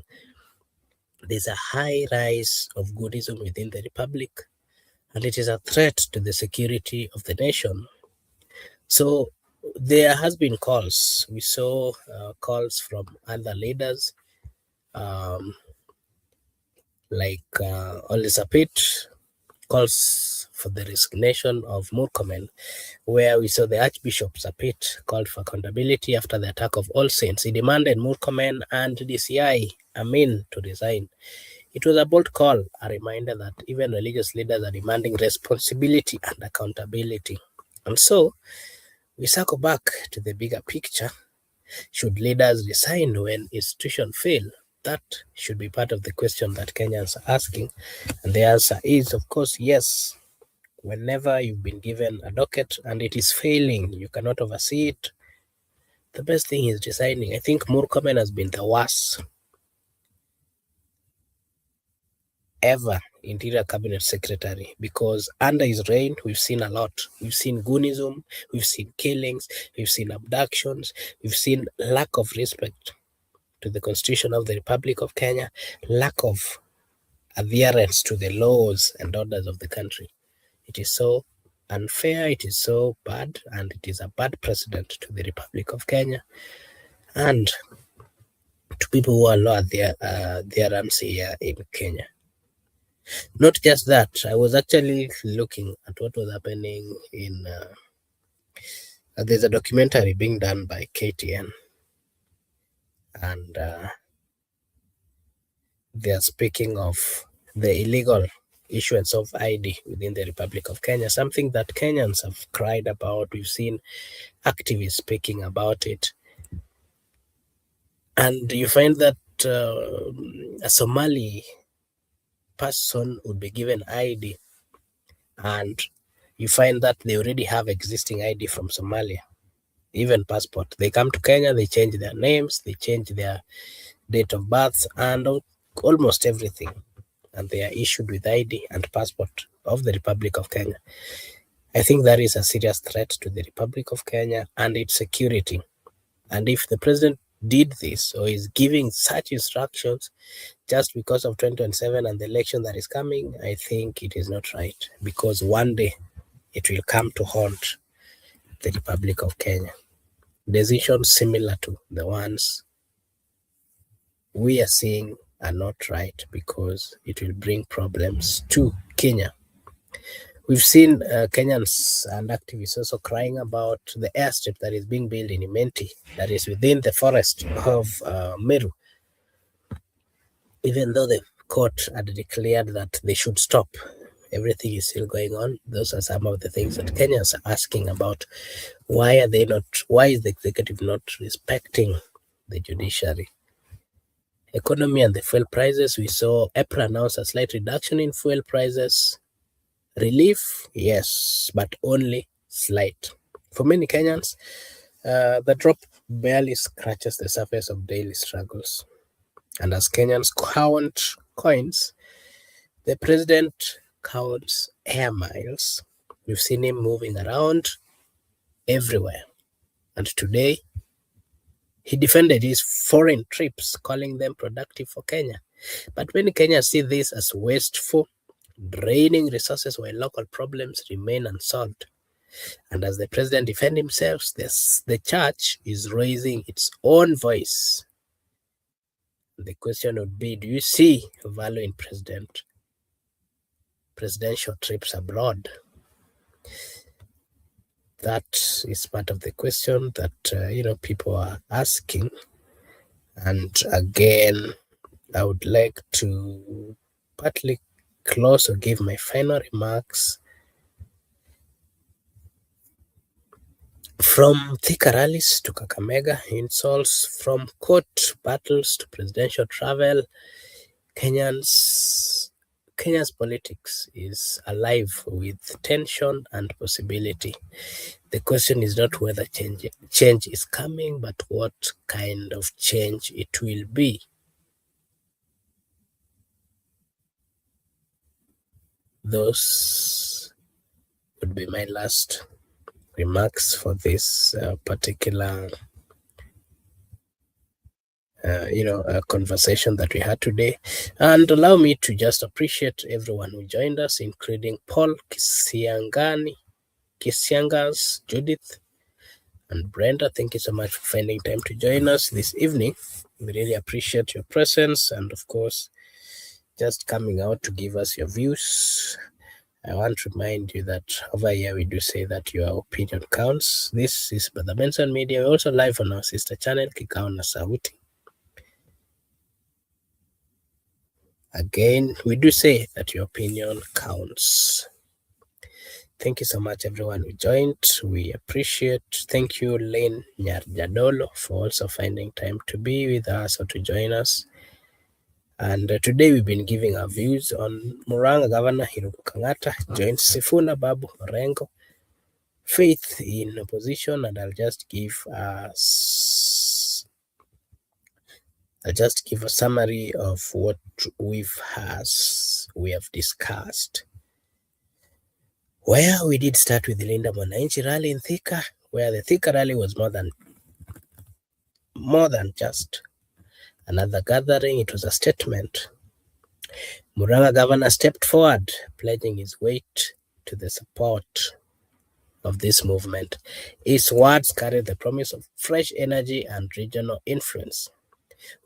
There's a high rise of goodism within the republic, and it is a threat to the security of the nation. So there has been calls. We saw calls from other leaders, like Olisapit, calls for the resignation of Murkomen, where we saw the Archbishop Sapit called for accountability after the attack of All Saints. He demanded Murkomen and DCI Amin to resign. It was a bold call, a reminder that even religious leaders are demanding responsibility and accountability. And so we circle back to the bigger picture. Should leaders resign when institutions fail? That should be part of the question that Kenyans are asking. And the answer is, of course, yes. Whenever you've been given a docket and it is failing, you cannot oversee it, the best thing is resigning. I think Murkomen has been the worst ever Interior Cabinet Secretary, because under his reign, we've seen a lot. We've seen goonism, we've seen killings, we've seen abductions, we've seen lack of respect to the Constitution of the Republic of Kenya, lack of adherence to the laws and orders of the country. It is so unfair, it is so bad, and it is a bad precedent to the Republic of Kenya and to people who allow their adherence here in Kenya. Not just that, I was actually looking at what was happening in. There's a documentary being done by KTN, and they are speaking of the illegal issuance of ID within the Republic of Kenya, something that Kenyans have cried about. We've seen activists speaking about it. And you find that a Somali person would be given ID, and you find that they already have existing ID from Somalia, even passport. They come to Kenya, they change their names, they change their date of birth, and almost everything. And they are issued with ID and passport of the Republic of Kenya. I think that is a serious threat to the Republic of Kenya and its security. And if the president did this or is giving such instructions just because of 2027 and the election that is coming, I think it is not right, because one day it will come to haunt the Republic of Kenya. Decisions similar to the ones we are seeing are not right, because it will bring problems to Kenya. We've seen Kenyans and activists also crying about the airstrip that is being built in Imenti, that is within the forest of Meru, even though the court had declared that they should stop. Everything is still going on. Those are some of the things that Kenyans are asking about. Why is the executive not respecting the judiciary? Economy and the fuel prices. We saw EPRA announce a slight reduction in fuel prices. Relief, yes, but only slight. For many Kenyans, the drop barely scratches the surface of daily struggles. And as Kenyans count coins, the president counts air miles. We've seen him moving around everywhere. And today, he defended his foreign trips, calling them productive for Kenya. But many Kenyans see this as wasteful, draining resources while local problems remain unsolved. And as the president defends himself, the church is raising its own voice. The question would be, do you see value in presidential trips abroad? That is part of the question that people are asking. And again, I would like to partly close or give my final remarks. From Thika rallies to Kakamega insults, from court battles to presidential travel, Kenya's politics is alive with tension and possibility. The question is not whether change is coming, but what kind of change it will be. Those would be my last remarks for this particular conversation that we had today. And allow me to just appreciate everyone who joined us, including Paul Kisiangas, Judith, and Brenda. Thank you so much for finding time to join us this evening. We really appreciate your presence, and of course, just coming out to give us your views. I want to remind you that over here we do say that your opinion counts. This is Brother Benson Media. We're also live on our sister channel, Kikao na Sauti. Again, we do say that your opinion counts. Thank you so much, everyone who joined. We appreciate. Thank you, Lane Nyarjadolo, for also finding time to be with us or to join us. And today we've been giving our views on Murang'a Governor Irungu Kang'ata joins Sifuna, Babu, Orengo, faith in opposition, and I'll just give a summary of what we've we have discussed, where we did start with the Linda Mwananchi rally in Thika, where the Thika rally was more than just another gathering. It was a statement. Murang'a governor stepped forward, pledging his weight to the support of this movement. His words carried the promise of fresh energy and regional influence.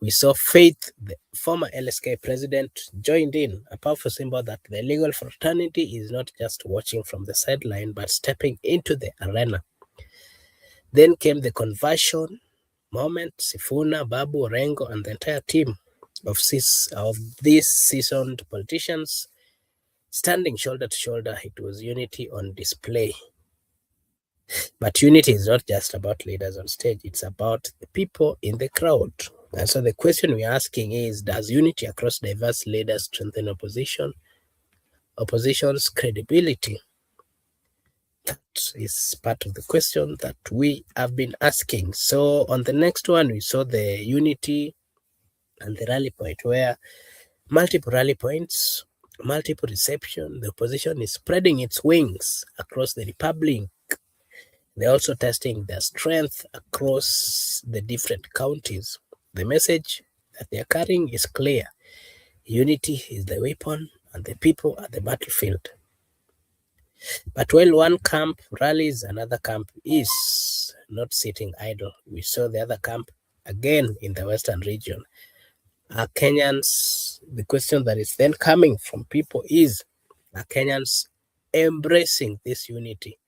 We saw Faith, the former LSK president, joined in, a powerful symbol that the legal fraternity is not just watching from the sideline, but stepping into the arena. Then came the conversion moment. Sifuna, Babu, Orengo, and the entire team of these seasoned politicians standing shoulder to shoulder. It was unity on display. But unity is not just about leaders on stage, it's about the people in the crowd. And so the question we're asking is, does unity across diverse leaders strengthen opposition's credibility? That is part of the question that we have been asking. So on the next one, we saw the unity and the rally point, where multiple rally points, multiple reception, the opposition is spreading its wings across the republic. They're also testing their strength across the different counties. The message that they are carrying is clear. Unity is the weapon and the people are the battlefield. But while one camp rallies, another camp is not sitting idle. We saw the other camp again in the Western region. Are Kenyans, the question that is then coming from people is, are Kenyans embracing this unity,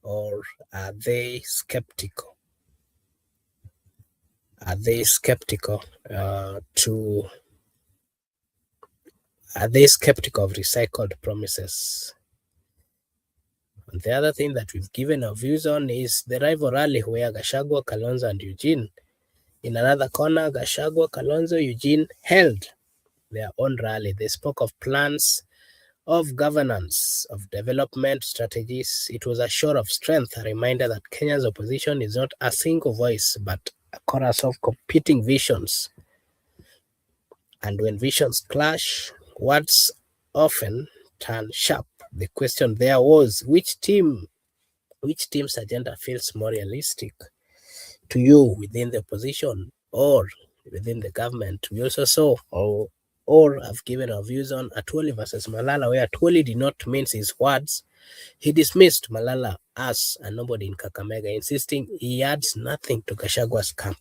or are they skeptical? Are they skeptical of recycled promises? And the other thing that we've given our views on is the rival rally, where Gachagua, Kalonzo, and Eugene, in another corner, Gachagua, Kalonzo, Eugene held their own rally. They spoke of plans, of governance, of development strategies. It was a show of strength, a reminder that Kenya's opposition is not a single voice, but a chorus of competing visions. And when visions clash, words often turn sharp. The question there was, which team's agenda feels more realistic to you within the opposition or within the government? We also saw or have given our views on Atwoli versus Malala, where Atwoli did not mince his words. He dismissed Malala as a nobody in Kakamega, insisting he adds nothing to Gashagua's camp.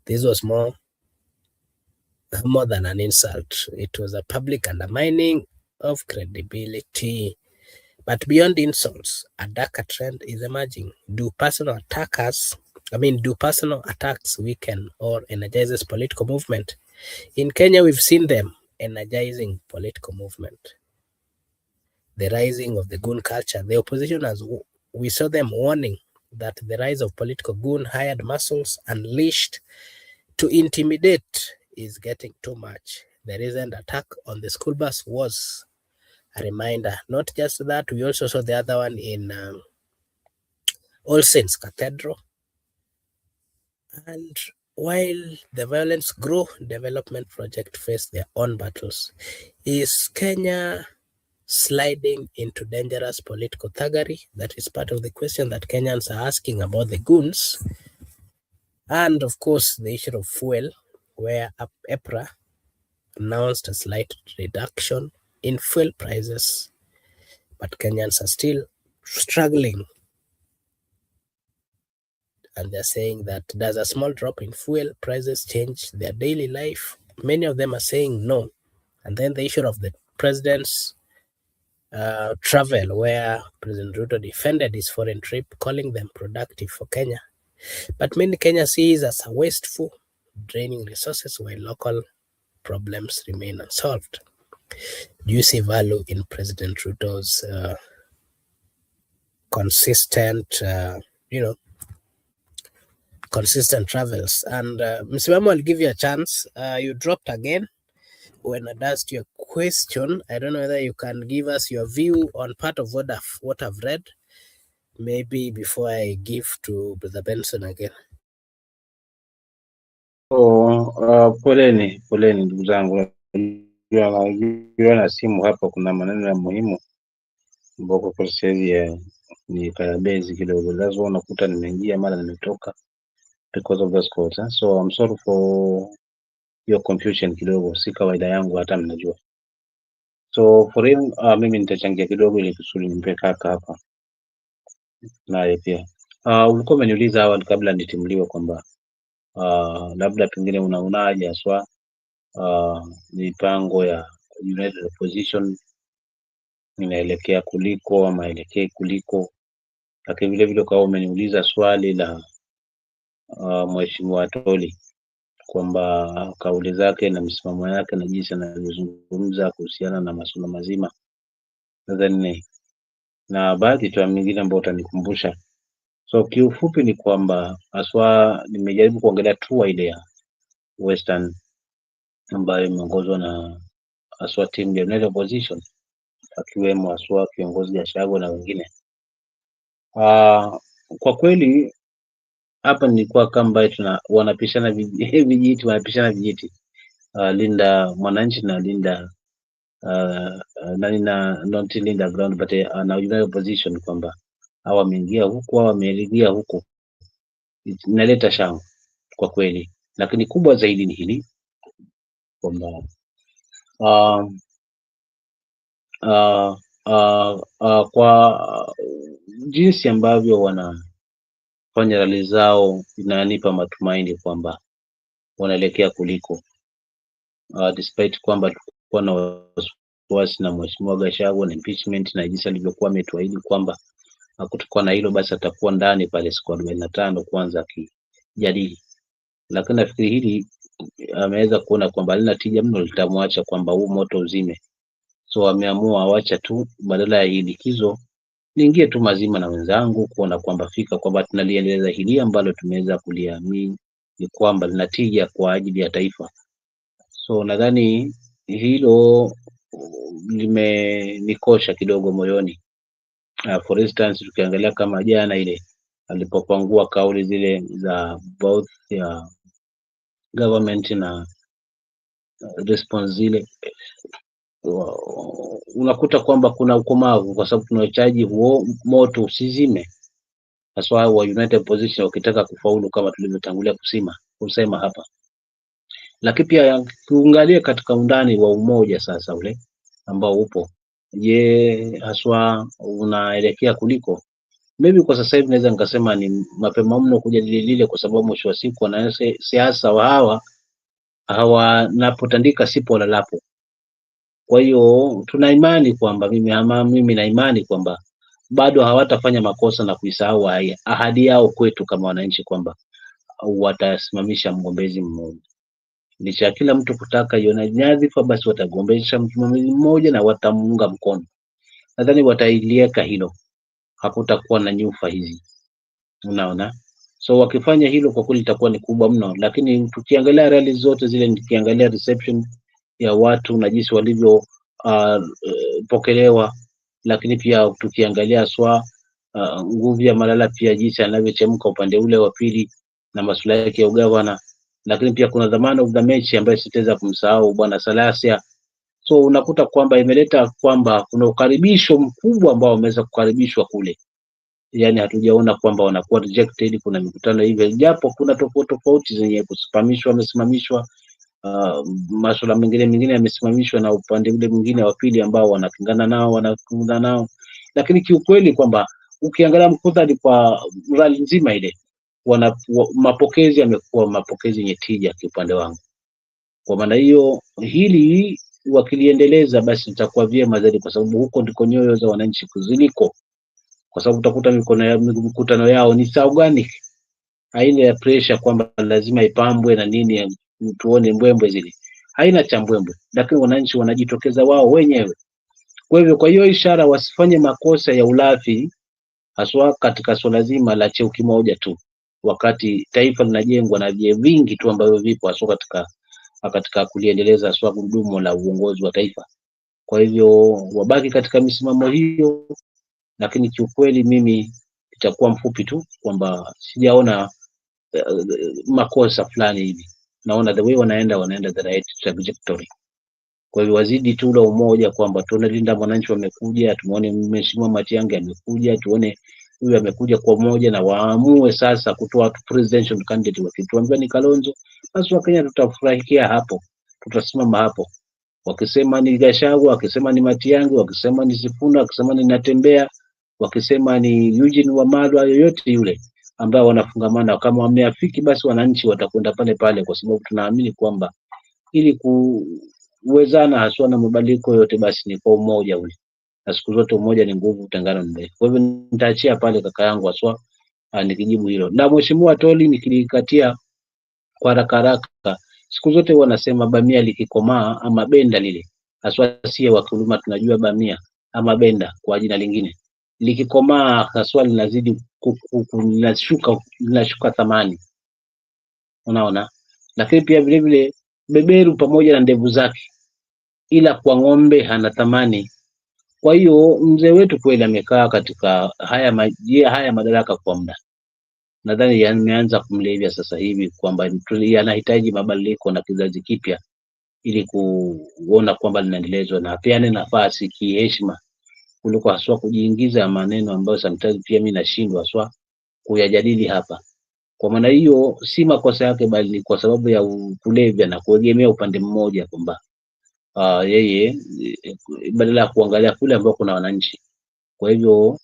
This was more than an insult. It was a public undermining of credibility. But beyond insults, a darker trend is emerging. Do personal attacks weaken or energizes political movement? In Kenya, we've seen them energizing political movement. The rising of the goon culture. The opposition, we saw them warning that the rise of political goon hired muscles unleashed to intimidate is getting too much. The recent attack on the school bus was a reminder. Not just that, we also saw the other one in All Saints Cathedral. And while the violence grew, development projects face their own battles. Is Kenya sliding into dangerous political thuggery? That is part of the question that Kenyans are asking about the goons. And of course, the issue of fuel, where EPRA announced a slight reduction in fuel prices, but Kenyans are still struggling. And they're saying that does a small drop in fuel prices change their daily life? Many of them are saying no. And then the issue of the president's travel, where President Ruto defended his foreign trip, calling them productive for Kenya. But many Kenya sees as a wasteful, draining resources while local problems remain unsolved. Do you see value in President Ruto's consistent travels? And Mr. Babu, I'll give you a chance. You dropped again when I asked your question. I don't know whether you can give us your view on part of what I've read, maybe before I give to Brother Benson again. Poleni ndugu zangu, Ukiwa na simu hapa, kuna maneno ya muhimu ambao kwa sasa hivi ni kayabezi kidogo, lazima unakuta nimeingia mara nimetoka because of those calls. So I'm sorry for your confusion kidogo, si kawaida yangu, hata mnajua. So for him, mimi nitachangia kidogo ili kusudi nimpe kaka hapa naye pia. Ulikuwa umeniuliza awali kabla nitimuliwe kwamba labda pengine unaonaje haswa mipango ya United Opposition inaelekea kuliko ama elekee kuliko, lakini vile vile kwa umeniuliza swali la Mheshimiwa Atoli kwamba kauli zake na msimamo yake na jinsi anavyozungumza kuhusiana na masuala mazima nadhani na baadhi tu mingine ambayo utanikumbusha. So kiufupi ni kwamba haswa nimejaribu kuongelea tu ile ya Western ambayo imeongozwa na haswa timu ya United Opposition akiwemo haswa kiongozi Gachagua na wengine. Kwa kweli hapa nilikuwa kama ambaye wanapishana vijiti wanapishana vijiti, Linda Mwananchi na Linda not Linda Ground but na United Opposition kwamba hawa wameingia huku hawa wameelekea huku, inaleta shangwe kwa kweli, lakini kubwa zaidi ni hili kwamba kwa jinsi ambavyo wanafanya rali zao inanipa matumaini kwamba wanaelekea kuliko, despite kwamba tulikuwa na wasiwasi na Mheshimiwa Gachagua na impeachment na jinsi alivyokuwa ametuahidi kwamba hakutakuwa na hilo, basi atakuwa ndani pale siku 45 kwanza akijadili, lakini nafikiri hili ameweza kuona kwamba halina tija mno, litamwacha kwamba huu moto uzime. So ameamua awacha tu, badala ya hii likizo niingie tu mazima na wenzangu kuona kwamba fika kwamba tunaliendeleza hili ambalo tumeweza kuliamini ni kwamba lina tija kwa ajili ya taifa. So nadhani hilo limenikosha kidogo moyoni. For instance tukiangalia kama jana ile alipopangua kauli zile za both ya government na response zile, unakuta kwamba kuna ukomavu, kwa sababu tunahitaji huo moto usizime, haswa wa United Opposition wakitaka kufaulu kama tulivyotangulia kusema hapa. Lakini pia tuangalie katika undani wa umoja sasa ule ambao upo, je, haswa unaelekea kuliko? Maybe kwa sasa hivi naweza nikasema ni mapema mno kujadili lile, kwa sababu mwisho wa siku wanasiasa wa hawa napotandika sipo lalapo. Kwa hiyo tuna imani kwamba mimi na imani kwamba bado hawatafanya makosa na kuisahau ahadi yao kwetu kama wananchi kwamba watasimamisha mgombezi mmoja. Licha ya kila mtu kutaka iona nyadhifa, basi watagombesha mgombezi mmoja na watamuunga mkono. Nadhani watailieka hilo, hakutakuwa na nyufa hizi, unaona. So wakifanya hilo kwa kweli itakuwa ni kubwa mno, lakini tukiangalia rally zote zile, nikiangalia reception ya watu na jinsi walivyo pokelewa, lakini pia tukiangalia nguvu ya Malala pia jinsi anavyochemka upande ule wa pili na masuala yake ya ugavana, lakini pia kuna the man of the match ambaye sitaweza kumsahau Bwana Salasia. So unakuta kwamba imeleta kwamba kuna ukaribisho mkubwa ambao wameweza kukaribishwa kule, yani hatujaona kwamba wanakuwa rejected. Kuna mikutano hivi, japo kuna tofauti zenye kusimamishwa wamesimamishwa, masuala mengine yamesimamishwa na upande ule mwingine wa pili ambao wanapingana nao, lakini kiukweli kwamba ukiangalia mkutano kwa rali nzima ile mapokezi yamekuwa mapokezi yenye tija kiupande wangu. Kwa maana hiyo hili wakiliendeleza basi itakuwa vyema zaidi, kwa sababu huko ndiko nyoyo za wananchi kuziliko, kwa sababu utakuta mikutano yao ni saa gani, haina ya pressure kwamba lazima ipambwe na nini tuone mbwembwe zile, haina cha mbwembwe, lakini wananchi wanajitokeza wao wenyewe. Kwa hiyo ishara wasifanye makosa ya ulafi, haswa katika swala zima la cheo kimoja tu, wakati taifa linajengwa na vye vingi tu ambavyo vipo haswa katika kuliendeleza haswa gurudumu la uongozi wa taifa. Kwa hivyo wabaki katika misimamo hiyo, lakini kiukweli mimi itakuwa mfupi tu kwamba sijaona makosa fulani hivi, naona the way wanaenda the right trajectory. Kwa hivyo wazidi tu ule umoja, kwamba tuone Linda Mwananchi wamekuja, tumuone Mheshimiwa Matiang'i amekuja, tuone huyu amekuja kwa umoja, na waamue sasa kutoa presidential candidate. Wakituambia ni Kalonzo, basi Wakenya tutafurahikia hapo, tutasimama hapo. Wakisema ni Gachagua, wakisema ni Matiang'i, wakisema ni Sifuna, wakisema ni Natembeya, wakisema ni Eugene Wamalwa, yoyote yule ambao wanafungamana, kama wameafiki, basi wananchi watakwenda pale pale, kwa sababu tunaamini kwamba ili kuwezana haswa na mabadiliko yote, basi ni kwa umoja ule, na siku zote umoja ni nguvu, utengano ni dhaifu. Kwa hivyo nitaachia pale kaka yangu haswa nikijibu hilo. Na Mheshimiwa Toli, nikilikatia kwa haraka haraka, siku zote huwa nasema bamia likikomaa ama benda lile, haswa sie wakulima tunajua bamia ama benda kwa jina lingine, likikomaa haswa linazidi linashuka thamani, unaona. Lakini pia vile vile beberu pamoja na ndevu zake, ila kwa ng'ombe hana thamani. Kwa hiyo mzee wetu kweli amekaa katika haya madaraka kwa muda, nadhani yameanza kumlevya sasa hivi, kwamba yanahitaji mabadiliko na kizazi kipya ili kuona kwamba linaendelezwa, na apeane nafasi kiheshima, kuliko haswa kujiingiza maneno ambayo sometimes pia mimi nashindwa haswa kuyajadili hapa. Kwa maana hiyo si makosa yake, bali ni kwa sababu ya kulevya na kuegemea upande mmoja, kwamba yeye badala ya kuangalia kule ambao kuna wananchi. Kwa hivyo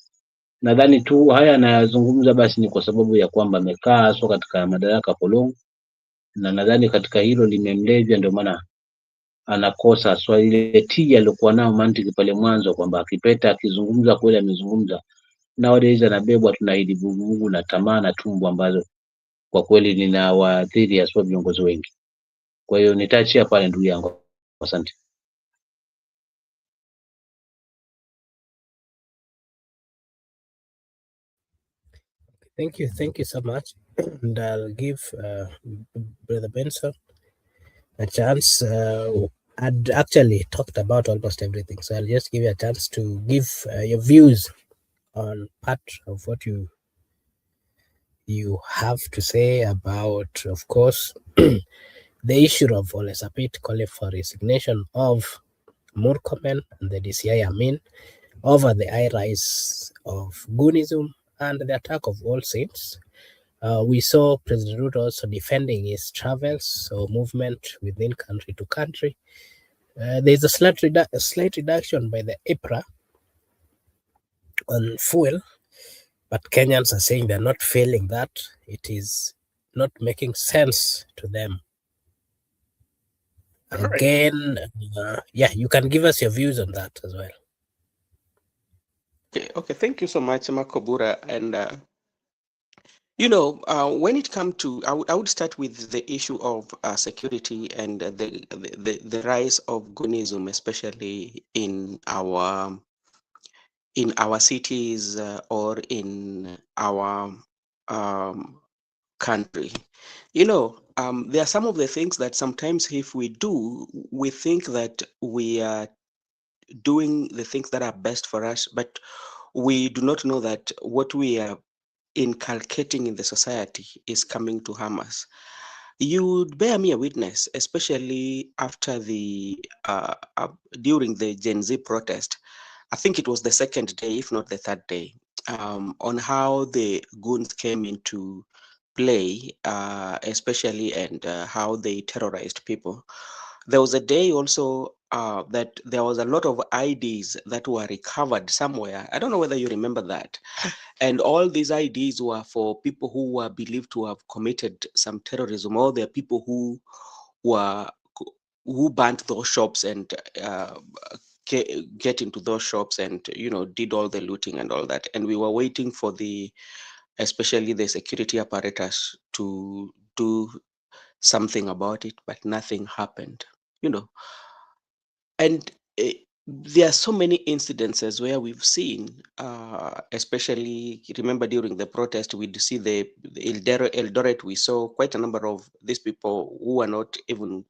nadhani tu haya anayazungumza basi ni kwa sababu ya kwamba amekaa haswa katika madaraka for long, na nadhani katika hilo limemlevya, ndio maana anakosa haswa ile tija aliyokuwa nao mantiki pale mwanzo, kwamba akipeta akizungumza kweli amezungumza. Nowadays anabebwa tuna hili vuguvugu na tamaa na tumbo ambazo kwa kweli linawaathiri haswa viongozi wengi. Kwa hiyo nitaachia pale ndugu yangu, asante. Thank you so much. And I'll give Brother Benson a chance. I'd actually talked about almost everything, so I'll just give you a chance to give your views on part of what you have to say about, of course, the issue of Ole Sapit calling for resignation of Murkomen and the DCI Amin over the high rise of Gunism and the attack of All Saints. We saw President Ruto also defending his travels or movement within country to country. There's a slight reduction by the IPRA on fuel, but Kenyans are saying they're not feeling that. It is not making sense to them. Again, yeah, you can give us your views on that as well. Okay, thank you so much, Makobura. And when it comes to, I would start with the issue of security and the rise of Gunism, especially in our cities or in our country. There are some of the things that sometimes if we do, we think that we are doing the things that are best for us, but we do not know that what we are inculcating in the society is coming to harm us. You would bear me a witness, especially after during the Gen Z protest. I think it was the second day, if not the third day, on how the goons came into play, especially, and how they terrorized people. There was a day also that there was a lot of IDs that were recovered somewhere. I don't know whether you remember that. And all these IDs were for people who were believed to have committed some terrorism, or there are people who burnt those shops and get into those shops and did all the looting and all that. And we were waiting for especially the security apparatus to do something about it, but nothing happened. And there are so many incidences where we've seen, especially, remember during the protest, we'd see the Eldoret, we saw quite a number of these people who were not even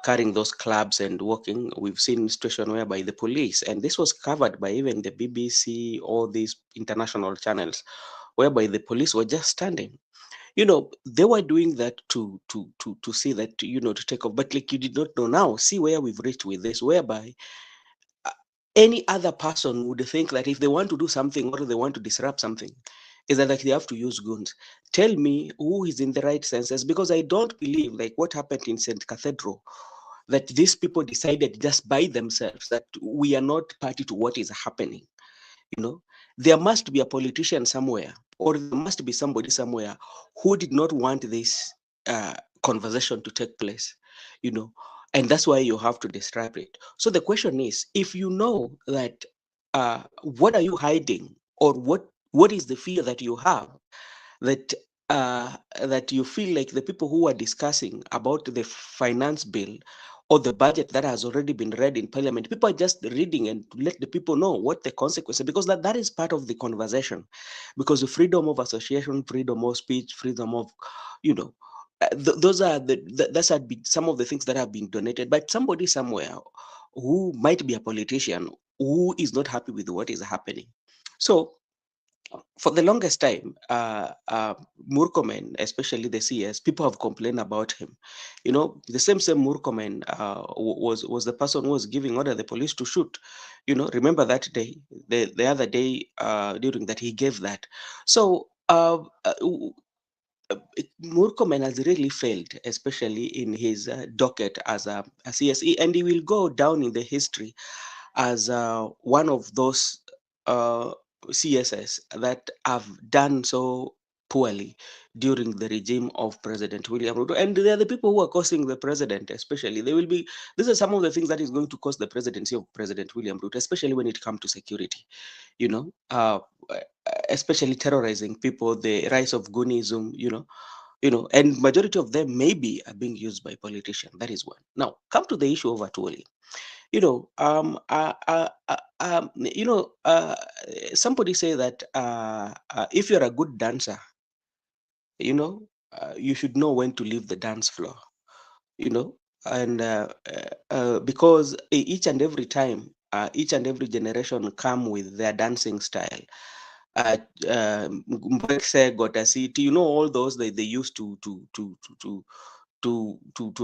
carrying those clubs and walking. We've seen situation whereby the police, and this was covered by even the BBC or these international channels, whereby the police were just standing. They were doing that to see that, to take off. But like, you did not know. Now see where we've reached with this, whereby uh, any other person would think that if they want to do something or they want to disrupt something, is that like they have to use guns. Tell me who is in the right senses, because I don't believe like what happened in St. Cathedral, that these people decided just by themselves that we are not party to what is happening. you know there must be a politician somewhere, or there must be somebody somewhere who did not want this conversation to take place. you know and that's why you have to disrupt it. So the question is, if you know that, what are you hiding, or what is the fear that you have, that that you feel like the people who are discussing about the finance bill or the budget that has already been read in parliament, people are just reading and to let the people know what the consequences, because that is part of the conversation. Because the freedom of association, freedom of speech, freedom of, you know those are that's had been some of the things that have been donated by somebody somewhere who might be a politician who is not happy with what is happening. So for the longest time, Murkomen, especially the CS, people have complained about him. The same Murkomen was the person who was giving order the police to shoot. Remember that day, the other day during that he gave that. So Murkomen has really failed, especially in his docket as a CSE, and he will go down in the history as one of those uh, CSS that have done so poorly during the regime of President William Ruto. And they are the people who are costing the president, especially. These are some of the things that is going to cost the presidency of President William Ruto, especially when it comes to security, you know, uh, especially terrorizing people, the rise of Gunism, and majority of them maybe are being used by politicians. That is one. Now, come to the issue of Atwoli. You know, somebody say that if you're a good dancer, you should know when to leave the dance floor. You know, and because each and every time, each and every generation come with their dancing style. uh, Mbekse, Gotasiti, all those they used to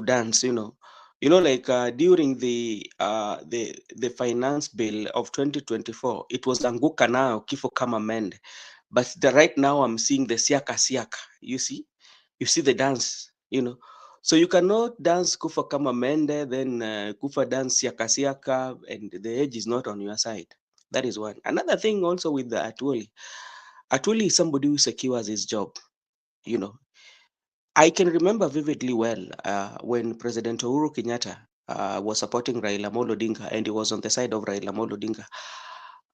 dance. Like during the finance bill of 2024, it was anguka nao kifo kama mende, but right now I'm seeing the siaka siaka. You see the dance. So you cannot dance kufa kama mende, then kufa dance siaka siaka, and the age is not on your side. That is one. Another thing also with the Atwoli is somebody who secures his job. you know I can remember vividly well when President Uhuru Kenyatta was supporting Raila Amolo Odinga, and he was on the side of Raila Amolo Odinga.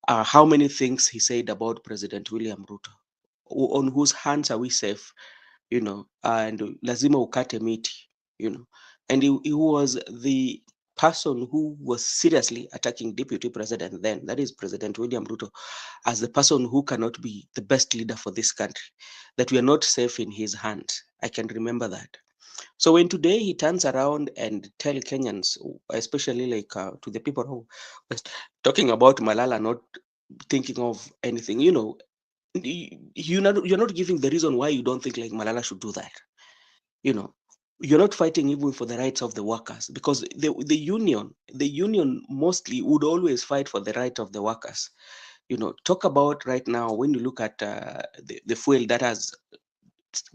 How many things he said about President William Ruto, on whose hands are we safe, and lazima ukate miti, you know, and he was the person who was seriously attacking Deputy President then, that is President William Ruto, as the person who cannot be the best leader for this country, that we are not safe in his hands. I can remember that. So when today he turns around and tell Kenyans, especially like to the people who was talking about Malala not thinking of anything, you're not giving the reason why you don't think like Malala should do that. You know, you're not fighting even for the rights of the workers, because the union mostly would always fight for the right of the workers. Talk about right now when you look at the fuel that has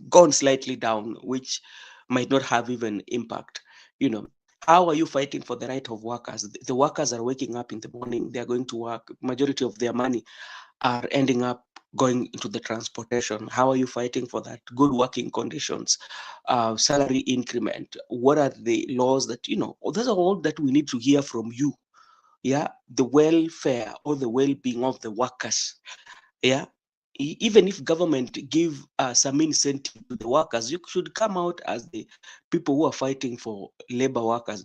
gone slightly down, which might not have even impact. How are you fighting for the right of workers? The workers are waking up in the morning, they are going to work, majority of their money are ending up going into the transportation. How are you fighting for that? Good working conditions, salary increment. What are the laws that, those are all that we need to hear from you. Yeah, the welfare or the well-being of the workers. Yeah, even if government give some incentive to the workers, you should come out as the people who are fighting for labor workers.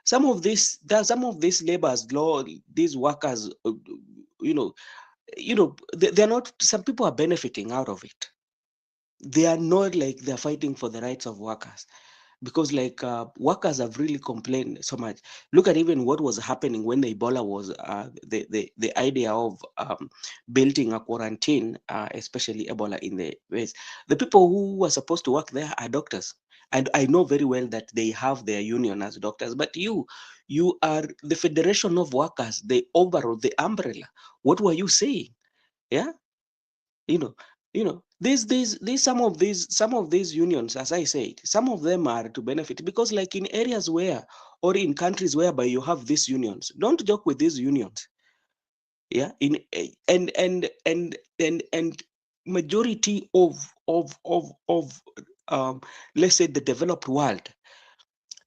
Some of these laborers law, these workers, they're not, some people are benefiting out of it. They are not like they're fighting for the rights of workers. because like workers have really complained so much. Look at even what was happening when the Ebola was the idea of building a quarantine, especially Ebola in the West. The people who were supposed to work there are doctors. And I know very well that they have their union as doctors, but you are the Federation of Workers, the overall, the umbrella. What were you saying? Yeah, you know, these some of these unions, as I said, some of them are to benefit, because like in areas where, or in countries whereby you have these unions, don't joke with these unions. Yeah, and majority of let's say the developed world,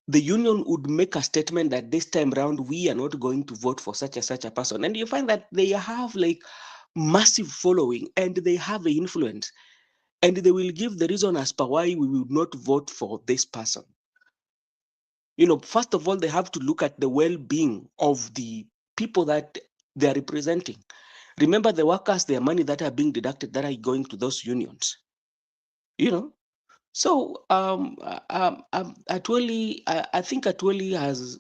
the union would make a statement that this time round we are not going to vote for such a person, and you find that they have like massive following and they have influence, and they will give the reason as per why we will not vote for this person. First of all, they have to look at the well-being of the people that they are representing. Remember, the workers, their money that are being deducted, that are going to those unions. you know so Atwoli, I think Atwoli has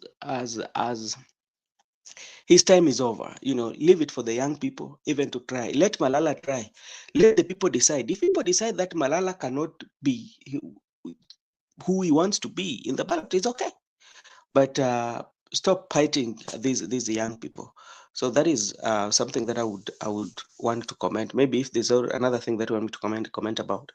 his time is over. Leave it for the young people even to try. Let Malala try. Let the people decide. If people decide that Malala cannot be who he wants to be in the ballot, it's okay. But stop fighting these young people. So that is something that I would want to comment. Maybe if there's another thing that you want me to comment about.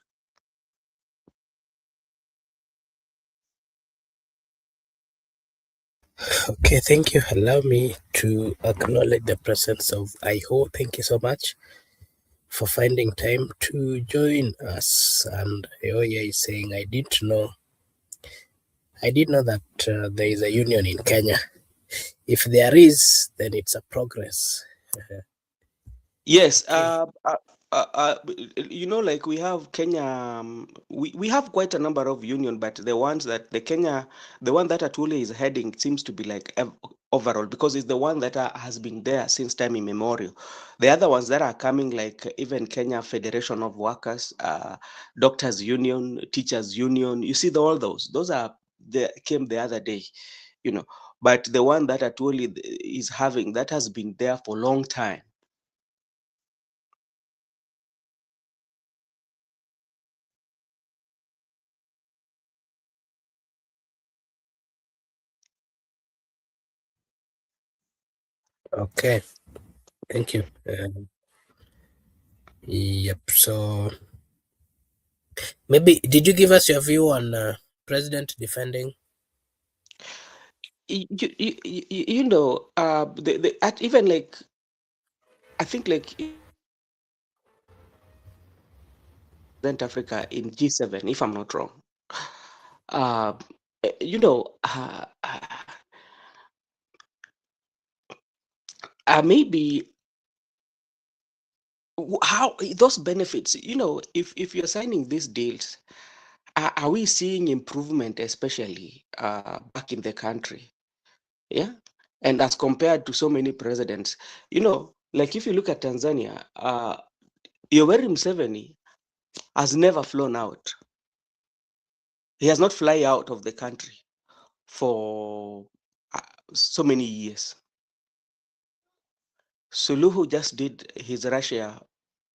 Okay, thank you. Allow me to acknowledge the presence of Iho. Thank you so much for finding time to join us. And Ioya is saying, I didn't know that there is a union in Kenya. If there is, then it's a progress. Yes, Okay. like we have Kenya, we have quite a number of union, but the ones that the one that Atuli is heading seems to be like overall, because it's the one that has been there since time immemorial. The other ones that are coming, like even Kenya Federation of Workers, Doctors Union, Teachers Union, you see all those are came the other day, you know. But the one that Atuli is having, that has been there for a long time. Okay. Thank you. Yep. So maybe did you give us your view on president defending? Even like, I think like President Africa in G7, if I'm not wrong. Uh, you know, maybe how those benefits, if you're signing these deals, are we seeing improvement, especially back in the country? Yeah. And as compared to so many presidents, like if you look at Tanzania, Yoweri Museveni has never flown out. He has not fly out of the country for uh, so many years. Suluhu just did his Russia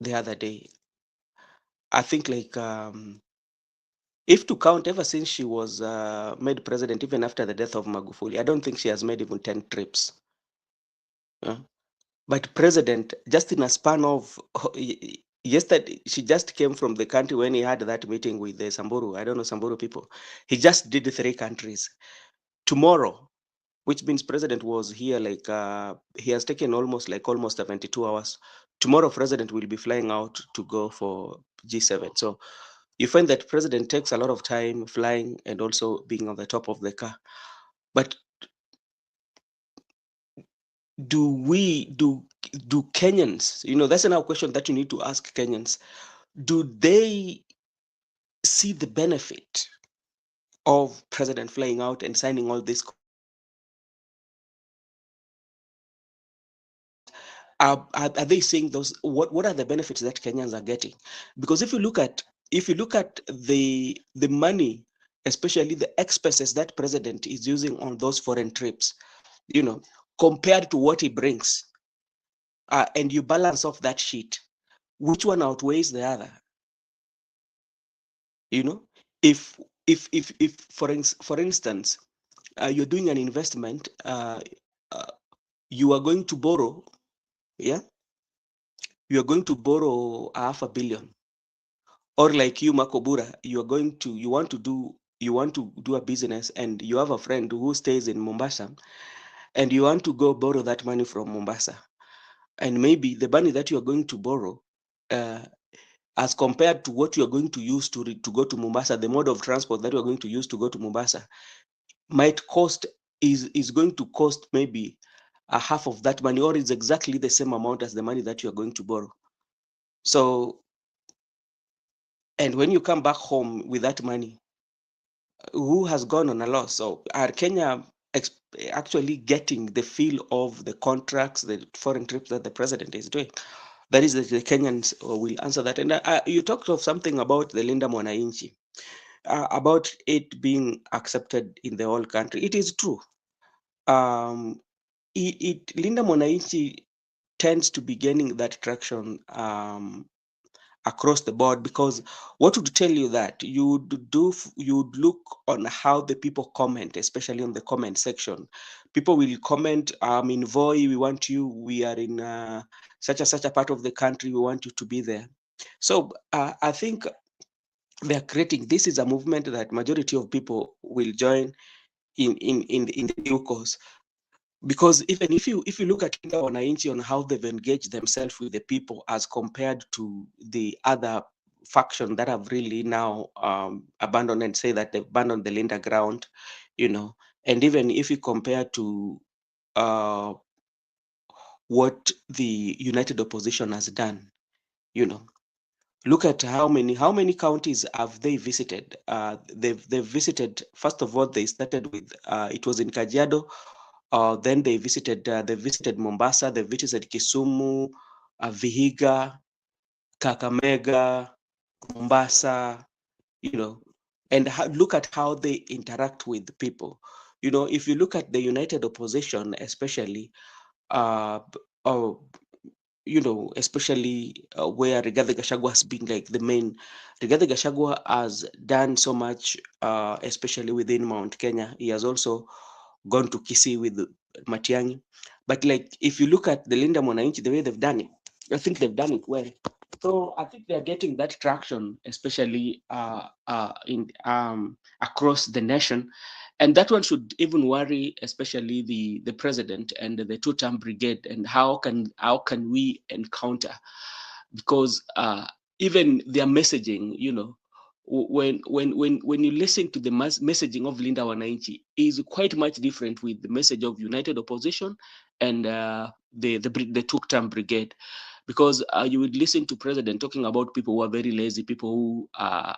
the other day. I think like if to count, ever since she was made president, even after the death of Magufuli, I don't think she has made even 10 trips. Yeah. But president, just in a span of yesterday, she just came from the country when he had that meeting with the Samburu. I don't know, Samburu people. He just did 3 countries. Tomorrow, which means president was here like he has taken almost 72 hours. Tomorrow, president will be flying out to go for G7. So you find that president takes a lot of time flying and also being on the top of the car. But do Kenyans, that's another question that you need to ask Kenyans. Do they see the benefit of president flying out and signing all this? Are they seeing those? What are the benefits that Kenyans are getting? Because if you look at the money especially the expenses that president is using on those foreign trips, compared to what he brings, and you balance off that sheet, which one outweighs the other? If for instance, you're doing an investment, you are going to borrow, you are going to borrow $500 million, or like you, Makobura, you want to do a business, and you have a friend who stays in Mombasa, and you want to go borrow that money from Mombasa, and maybe the money that you are going to borrow, as compared to what you are going to use to go to Mombasa, the mode of transport that you are going to use to go to Mombasa is going to cost maybe a half of that money, or is exactly the same amount as the money that you are going to borrow. So, and when you come back home with that money, who has gone on a loss? So are Kenya actually getting the feel of the contracts, the foreign trips that the president is doing? That is, the Kenyans will answer that. And you talked of something about the Linda Mwananchi, about it being accepted in the whole country. It is true. Linda Mwananchi tends to be gaining that traction across the board, because what would tell you that you'd look on how the people comment, especially on the comment section. People will comment, in Voi, we want you, we are in such a part of the country, we want you to be there. So I think they are creating, this is a movement that majority of people will join in the due course. Because even if you look at Linda Wananchi on how they've engaged themselves with the people as compared to the other faction that have really now abandoned and say that they've abandoned the Linda ground, and even if you compare to what the United Opposition has done, look at how many counties have they visited. They've visited, first of all, they started with, it was in Kajiado. Then they visited Mombasa, they visited Kisumu, Vihiga, Kakamega, Mombasa, and look at how they interact with people. If you look at the United Opposition, especially, especially where Rigathi Gachagua has been like the main. Rigathi Gachagua has done so much, especially within Mount Kenya. He has also gone to Kisii with Matiang'i. But like, if you look at the Linda Mwananchi, the way they've done it, I think they've done it well. So I think they're getting that traction, especially in across the nation. And that one should even worry, especially the president and the two-term brigade, and how can we encounter, because even their messaging, when you listen to the messaging of Linda Wananchi, is quite much different with the message of United Opposition and the two-term brigade. Because you would listen to president talking about people who are very lazy, people who are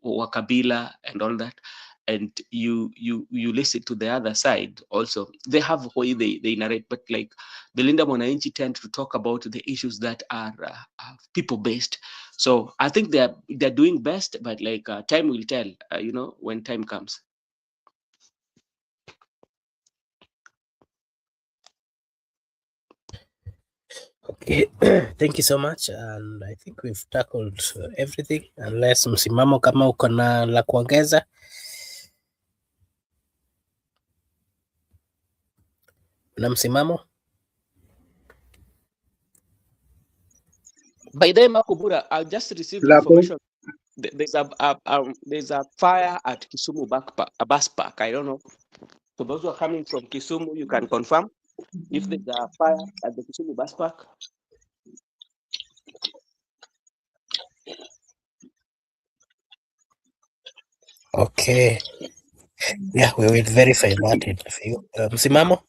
Kabila and all that, and you listen to the other side also. They have a way they narrate, but like the Linda Mwananchi tend to talk about the issues that are people based. So I think they're doing best, but like time will tell, when time comes. Okay, thank you so much, and I think we've tackled everything, unless msimamo kama uko na la kuongeza. Na msimamo? By the way, Makobura, I just received information. There's a fire at Kisumu bus park. I don't know. So those who are coming from Kisumu, you can confirm if there's a fire at the Kisumu bus park. Okay. Yeah, we will verify that in a few. Msimamo?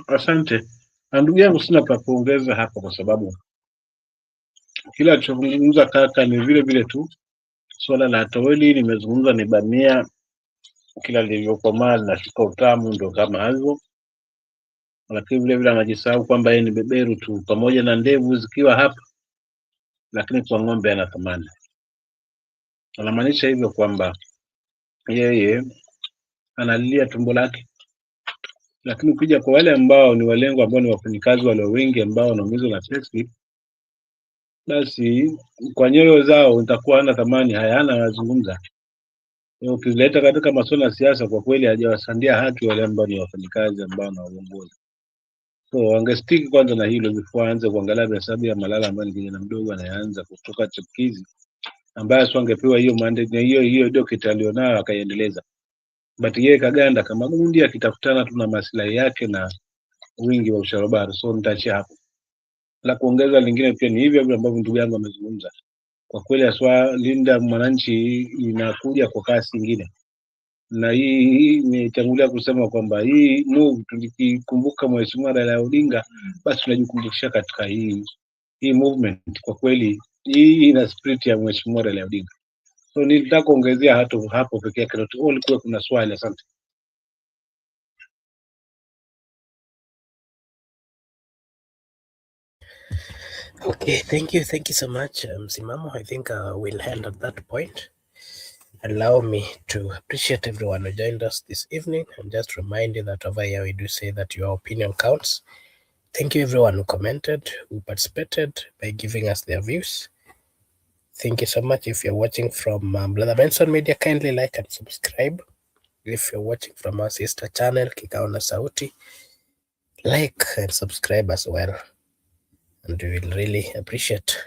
Asante ndugu yangu, sina pa kuongeza hapo, kwa sababu kila alichozungumza kaka ni vile vile tu. Swala la toweli nimezungumza ni bamia, kila lilivyokomaa linashika utamu, ndio kama hivyo. Lakini vile vile anajisahau kwamba yeye ni beberu tu, pamoja na ndevu zikiwa hapa, lakini kwa ng'ombe ana thamani. Anamaanisha hivyo kwamba yeye analilia tumbo lake, lakini ukija kwa wale ambao ni walengwa, ambao ni wafanyikazi walio wengi, ambao wanaumizwa na payslip, basi kwa nyoyo zao itakuwa hana thamani, hayana anazungumza. Ukileta katika masuala ya siasa, kwa kweli hajawasandia haki wale ambao ni wafanyikazi ambao na uongozi. So wangestiki kwanza na hilo before aanze kuangalia hesabu ya Malala ambaye ni kijana mdogo anayeanza kutoka chipukizi, ambaye sio angepewa hiyo mandate na hiyo docket alionayo akaiendeleza. But yeye kaganda kama gundi akitafutana tu na maslahi yake na wingi wa usharobaro. So nitaachia hapo. La kuongeza lingine pia ni hivyo ambavyo ndugu yangu amezungumza. Kwa kweli aswa Linda Mwananchi inakuja kwa kasi nyingine, na hii nitangulia kusema kwamba hii move tukikumbuka Mheshimiwa Raila Odinga, basi tunajikumbusha katika hii movement. Kwa kweli hii ina spirit ya Mheshimiwa Raila Odinga. So nilitaka kuongezea hapo pekee yake, ulikuwa kuna swali. Asante. Okay, thank you so much, Msimamo. I think we'll end at that point. Allow me to appreciate everyone who joined us this evening, and just remind you that over here we do say that your opinion counts. Thank you everyone who commented, who participated by giving us their views. Thank you so much. If you're watching from Brother Benson Media, kindly like and subscribe. If you're watching from our sister channel, Kikao na Sauti, like and subscribe as well. And we will really appreciate.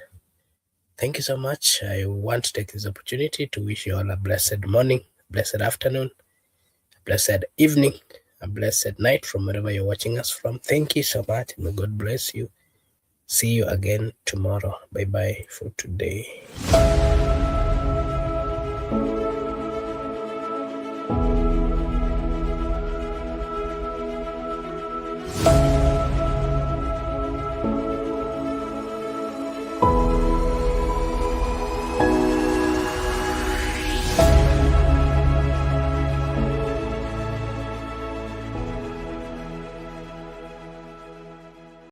Thank you so much. I want to take this opportunity to wish you all a blessed morning, blessed afternoon, blessed evening, a blessed night from wherever you're watching us from. Thank you so much. May God bless you. See you again tomorrow. Bye-bye for today.